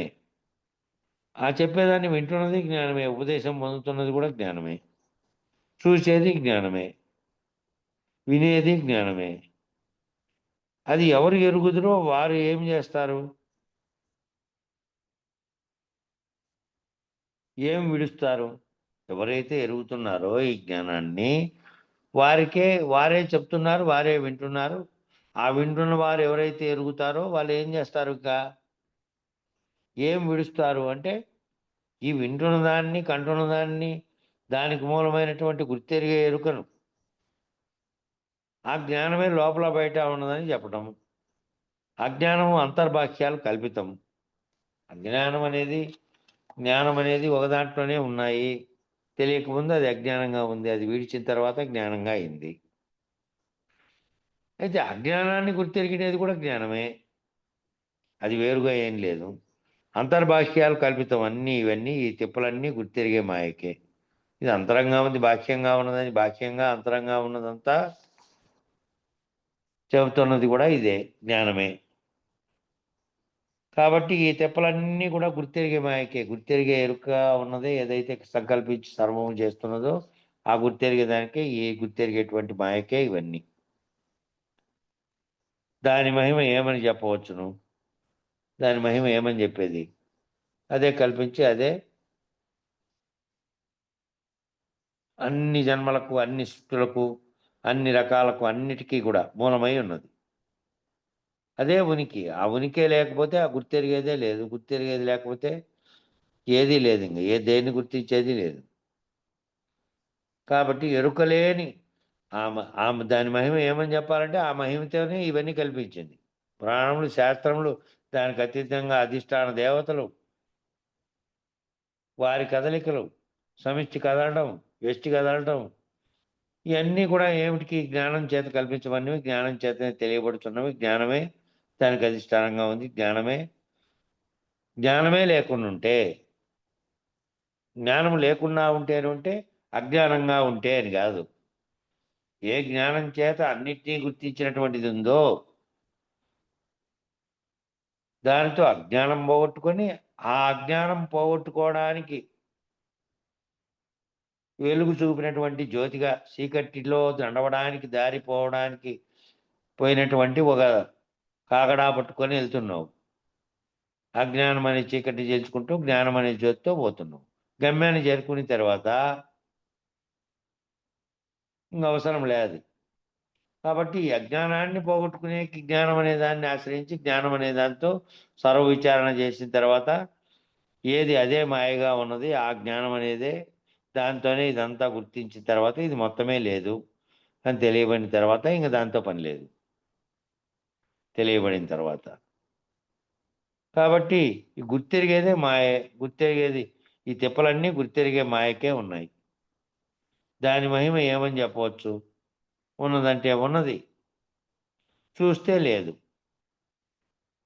B: ఆ చెప్పేదాన్ని వింటున్నది జ్ఞానమే, ఉపదేశం పొందుతున్నది కూడా జ్ఞానమే, చూసేది జ్ఞానమే, వినేది జ్ఞానమే. అది ఎవరు ఎరుగుదురో వారు ఏం చేస్తారు? ఏం విడుస్తారు? ఎవరైతే ఎరుగుతున్నారో ఈ జ్ఞానాన్ని వారే చెప్తున్నారు, వారే వింటున్నారు. ఆ వింటున్న వారు ఎవరైతే ఎరుగుతారో వాళ్ళు ఏం చేస్తారు ఇంకా? ఏం విడుస్తారు అంటే, ఈ వింటున్న దాన్ని, కంటున్న దాన్ని, దానికి మూలమైనటువంటి గుర్తెరిగే ఎరుకను, ఆ జ్ఞానమే లోపల బయట ఉన్నదని చెప్పటం. అజ్ఞానము అంతర్బాహ్యాలు కల్పితం. అజ్ఞానం అనేది, జ్ఞానం అనేది ఒక దాంట్లోనే ఉన్నాయి. తెలియకముందు అది అజ్ఞానంగా ఉంది. అది విడిచిన తర్వాత జ్ఞానంగా అయింది. అయితే అజ్ఞానాన్ని గుర్తెరిగినది కూడా జ్ఞానమే. అది వేరుగా ఏం లేదు. అంతర్బాహ్యాలు కల్పితం అన్నీ ఇవన్నీ ఈ తిప్పలన్నీ గుర్తెరిగే మాయకే. ఇది అంతరంగా ఉంది, బాహ్యంగా ఉన్నదని, బాహ్యంగా అంతరంగా ఉన్నదంతా చెబుతున్నది కూడా ఇదే జ్ఞానమే. కాబట్టి ఈ తెప్పలన్నీ కూడా గుర్తెరిగే మాయకే. గుర్తెరిగే ఎరుక ఉన్నదే ఏదైతే సంకల్పించి సర్వము చేస్తున్నదో ఆ గుర్తెరిగే దానికే, ఈ గుర్తెరిగేటువంటి మాయకే ఇవన్నీ. దాని మహిమ ఏమని చెప్పవచ్చును? దాని మహిమ ఏమని చెప్పేది? అదే కల్పించి అదే అన్ని జన్మలకు, అన్ని సృష్టులకు, అన్ని రకాలకు, అన్నిటికీ కూడా మూలమై ఉన్నది. అదే ఉనికి. ఆ ఉనికే లేకపోతే ఆ గుర్తెరిగేదే లేదు. గుర్తెరిగేది లేకపోతే ఏదీ లేదింక. దేన్ని గుర్తించేది లేదు. కాబట్టి ఎరుకలేని ఆమె దాని మహిమ ఏమని చెప్పాలంటే, ఆ మహిమతోనే ఇవన్నీ కల్పించింది. పురాణములు, శాస్త్రములు, దానికి అతీతంగా అధిష్టాన దేవతలు, వారి కదలికలు, సమిష్టి కదలడం, వ్యష్టి కదలటం, ఇయన్నీ కూడా ఏమిటికి? జ్ఞానం చేత కల్పించబడినవి, జ్ఞానం చేతనే తెలియబడుతున్నవి. జ్ఞానమే దానికి అధిష్టానంగా ఉంది. జ్ఞానమే లేకుండుంటే, జ్ఞానం లేకుండా ఉంటే అజ్ఞానంగా ఉంటే అని కాదు. ఏ జ్ఞానం చేత అన్నిటినీ గుర్తించినటువంటిది ఉందో దానితో అజ్ఞానం పోగొట్టుకొని, ఆ అజ్ఞానం పోగొట్టుకోవడానికి వెలుగు చూపినటువంటి జ్యోతిగా, చీకటిలో నడవడానికి దారి పోవడానికి పోయినటువంటి ఒక కాగడా పట్టుకొని వెళ్తున్నావు. అజ్ఞానం అనే చీకటి చేల్చుకుంటూ జ్ఞానం అనే జ్యోతితో పోతున్నావు. గమ్యాన్ని చేరుకున్న తర్వాత ఇంక అవసరం లేదు. కాబట్టి ఈ అజ్ఞానాన్ని పోగొట్టుకునేకి జ్ఞానం అనే దాన్ని ఆశ్రయించి, జ్ఞానం అనే దాంతో సర్వ విచారణ చేసిన తర్వాత ఏది అదే మాయగా ఉన్నది, ఆ జ్ఞానం అనేదే, దాంతోనే ఇదంతా గుర్తించిన తర్వాత ఇది మొత్తమే లేదు అని తెలియబడిన తర్వాత ఇంక దాంతో పని లేదు. తెలియబడిన తర్వాత. కాబట్టి ఈ గుర్తెరిగేదే మాయే. గుర్తెరిగేది ఈ తిప్పలన్నీ గుర్తెరిగే మాయకే ఉన్నాయి. దాని మహిమ ఏమని చెప్పవచ్చు? ఉన్నదంటే ఉన్నది. చూస్తే లేదు.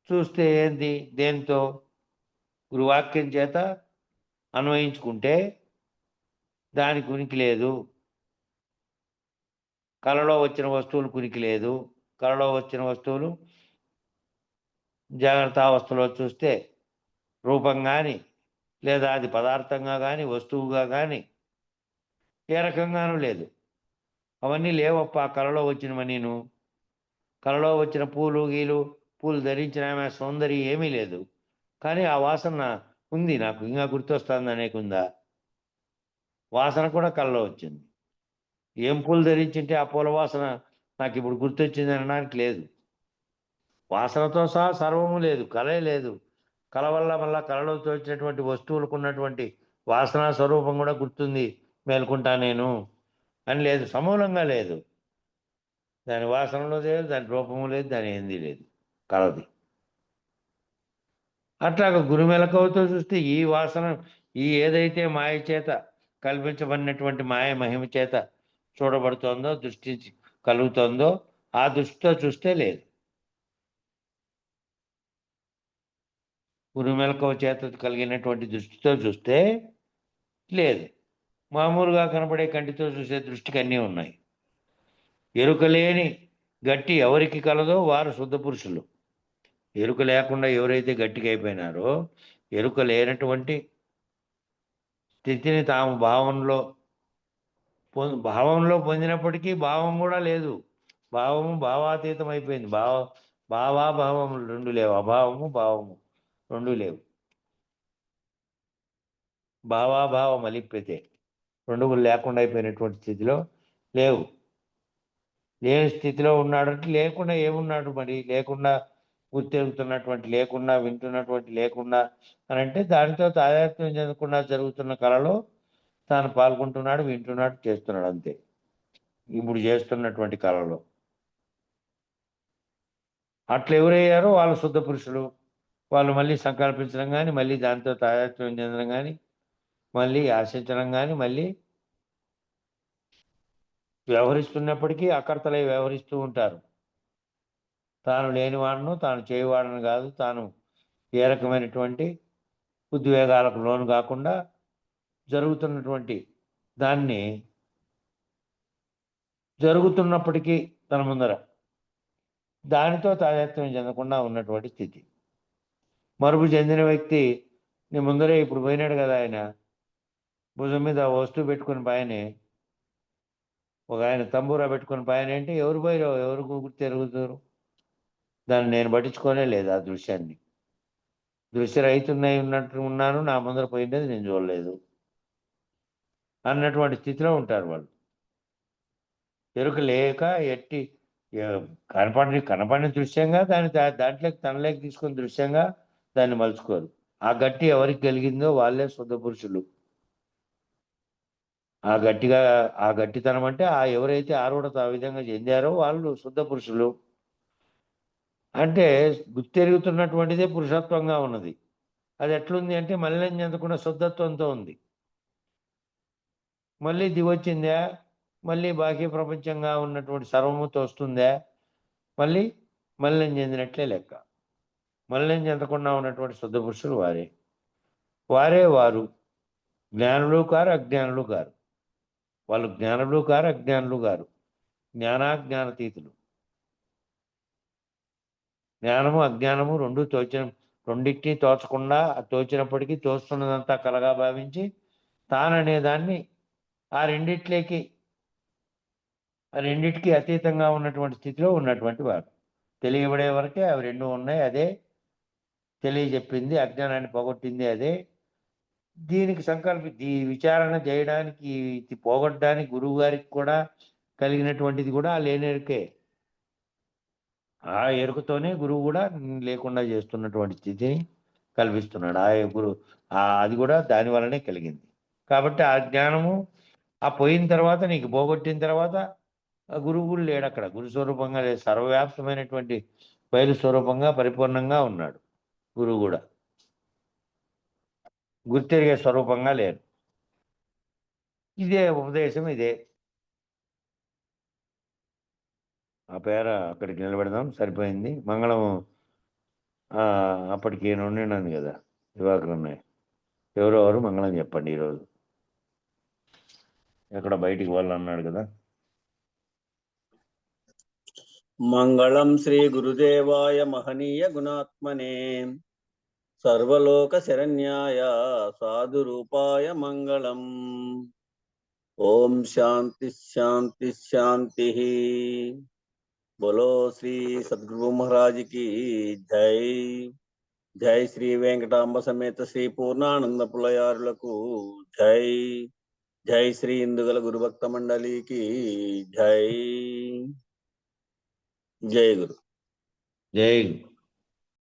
B: చూస్తే ఏంది? దేనితో? గురువాక్యం చేత అన్వయించుకుంటే దానికి ఉనికి లేదు. కలలో వచ్చిన వస్తువులకు ఉనికి లేదు. కలలో వచ్చిన వస్తువులు జాగ్రత్తావస్థలో చూస్తే రూపం గాని, లేదా అది పదార్థంగా గాని, వస్తువుగా గాని ఏ రకంగానూ లేదు. అవన్నీ లేవప్పా కలలో వచ్చినవన్నీను. కలలో వచ్చిన పూలు ధరించిన ఆమె సౌందర్యం ఏమీ లేదు. కానీ ఆ వాసన ఉంది నాకు. ఇంగా గుర్తొస్తాంది అనేకుందా? వాసన కూడా కలలో వచ్చింది. ఏం పూలు ధరించింటే ఆ పూల వాసన నాకిప్పుడు గుర్తొచ్చింది అనడానికి లేదు. వాసనతో సహా సర్వము లేదు. కలే లేదు. కల వల్ల మళ్ళా కలలో తోచినటువంటి వస్తువులకున్నటువంటి వాసనా స్వరూపం గూడా గుర్తుంది. మేలుకుంటా నేను అని లేదు. సమూలంగా లేదు. దాని వాసనలో లేదు, దాని రూపము లేదు, దాని ఏంది లేదు. కలది. అట్లాగా గురుమెలకువతో చూస్తే ఈ వాసన, ఈ ఏదైతే మాయ చేత కల్పించబడినటువంటి మాయ మహిమ చేత చూడబడుతోందో, దృష్టి కలుగుతోందో, ఆ దృష్టితో చూస్తే లేదు. గురుమెలకువ చేత కలిగినటువంటి దృష్టితో చూస్తే లేదు. మామూలుగా కనపడే కంటితో చూసే దృష్టికి అన్నీ ఉన్నాయి. ఎరుక లేని గట్టి ఎవరికి కలదో వారు శుద్ధ పురుషులు. ఎరుక లేకుండా ఎవరైతే గట్టిగా అయిపోయినారో, ఎరుక లేనటువంటి స్థితిని తాము భావంలో పొందినప్పటికీ భావం గూడా లేదు. భావము భావాతీతం అయిపోయింది. భావములు 2 లేవు. అభావము, భావము 2 లేవు. భావాభావ మలిప్యతే, రెండు లేకుండా అయిపోయినటువంటి స్థితిలో లేవు. లేని స్థితిలో ఉన్నాడంటే లేకుండా ఏమున్నాడు మరి? లేకుండా గుర్తెరుగుతున్నటువంటి, లేకుండా వింటున్నటువంటి, లేకుండా అని అంటే దానితో తాదాత్మ్యం చెందకుండా జరుగుతున్న కళలో తాను పాల్గొంటున్నాడు, వింటున్నాడు, చేస్తున్నాడు అంతే. ఇప్పుడు చేస్తున్నటువంటి కళలో అట్లా ఎవరయ్యారో వాళ్ళు శుద్ధ పురుషులు. వాళ్ళు మళ్ళీ సంకల్పించడం కానీ, మళ్ళీ దాంతో తాదాత్మ్యం చెందడం కానీ, మళ్ళీ ఆశించడం కానీ, మళ్ళీ వ్యవహరిస్తున్నప్పటికీ అకర్తలై వ్యవహరిస్తూ ఉంటారు. తాను లేనివాడను, తాను చేయవాడను కాదు, తాను ఏ రకమైనటువంటి ఉద్వేగాలకు లోను కాకుండా జరుగుతున్నటువంటి దాన్ని జరుగుతున్నప్పటికీ తన ముందర దానితో తాదాత్మ్యం చెందకుండా ఉన్నటువంటి స్థితి. మరుపు చెందిన వ్యక్తి నీ ముందరే ఇప్పుడు పోయినాడు కదా, ఆయన భుజం మీద వస్తువు పెట్టుకుని పైనే, ఒక ఆయన తంబూరా పెట్టుకుని పైన అంటే ఎవరు పోయారో, ఎవరు గుర్తు ఎరుగుతారు? దాన్ని నేను పట్టించుకోనే లేదు. ఆ దృశ్యాన్ని దృశ్యరహితున్నై ఉన్నట్టు ఉన్నాను, నా ముందర పోయినది నేను చూడలేదు అన్నటువంటి స్థితిలో ఉంటారు వాళ్ళు. ఎరుక లేక ఎట్టి కనపడిన దృశ్యంగా దాంట్లోకి తనలోకి తీసుకుని దృశ్యంగా దాన్ని మలుచుకోరు. ఆ గట్టి ఎవరికి కలిగిందో వాళ్ళే శుద్ధ పురుషులు. ఆ గట్టితనం అంటే ఎవరైతే ఆరుడత ఆ విధంగా చెందారో వాళ్ళు శుద్ధ పురుషులు. అంటే గుర్తెరుగుతున్నటువంటిదే పురుషత్వంగా ఉన్నది. అది ఎట్లుంది అంటే మలినం చెందకుండా శుద్ధత్వంతో ఉంది. మళ్ళీ దిగొచ్చిందా, మళ్ళీ బాహ్య ప్రపంచంగా ఉన్నటువంటి సర్వముతో వస్తుందా, మళ్ళీ మలినం చెందినట్లే లెక్క. మలినం చెందకుండా ఉన్నటువంటి శుద్ధ పురుషులు వారు జ్ఞానులు కారు, అజ్ఞానులు కారు. వాళ్ళు జ్ఞానులు కారు, అజ్ఞానులు కారు. జ్ఞానాజ్ఞానతీతులు. జ్ఞానము అజ్ఞానము రెండింటినీ తోచకుండా, తోచినప్పటికీ తోస్తున్నదంతా కలగా భావించి తాననే దాన్ని ఆ రెండిటికి అతీతంగా ఉన్నటువంటి స్థితిలో ఉన్నటువంటి వారు. తెలియబడే వరకే అవి రెండు ఉన్నాయి. అదే తెలియజెప్పింది, అజ్ఞానాన్ని పోగొట్టింది అదే. దీనికి విచారణ చేయడానికి, ఇది పోగొట్టడానికి గురువు గారికి కూడా కలిగినటువంటిది కూడా ఆ లేనెరుకే. ఆ ఎరుకతోనే గురువు కూడా లేకుండా చేస్తున్నటువంటి స్థితిని కల్పిస్తున్నాడు. అది కూడా దాని వల్లనే కలిగింది. కాబట్టి ఆ జ్ఞానము ఆ పోయిన తర్వాత, నీకు పోగొట్టిన తర్వాత ఆ గురువు కూడా లేడు అక్కడ. గురు స్వరూపంగా లేదు, సర్వవ్యాప్తమైనటువంటి బయలు స్వరూపంగా పరిపూర్ణంగా ఉన్నాడు. గురువు కూడా గుర్తెరిగే స్వరూపంగా లేరు. ఇదే ఉపదేశం, ఇదే. ఆ పేర అక్కడికి నిలబెడదాం, సరిపోయింది. మంగళం అప్పటికి ఉండినాను కదా, దివాకరున్నాయి. ఎవరెవరు మంగళం చెప్పండి ఈరోజు. ఎక్కడ బయటికి వాళ్ళన్నాడు కదా.
C: మంగళం శ్రీ గురుదేవాయ మహనీయ గుణాత్మనే సర్వలోక శరణ్యాయ సాధు రూపాయ మంగళం. ఓం శాంతి శాంతి శాంతి. బోలో శ్రీ సద్గురు మహారాజ్ కి జై. జై శ్రీ వెంకటాంబ సమేత శ్రీ పూర్ణానంద పులయారులకు జై. జై శ్రీ ఇందుగల గురుభక్త మండలికి జై. జై గురు.
B: జై గురు.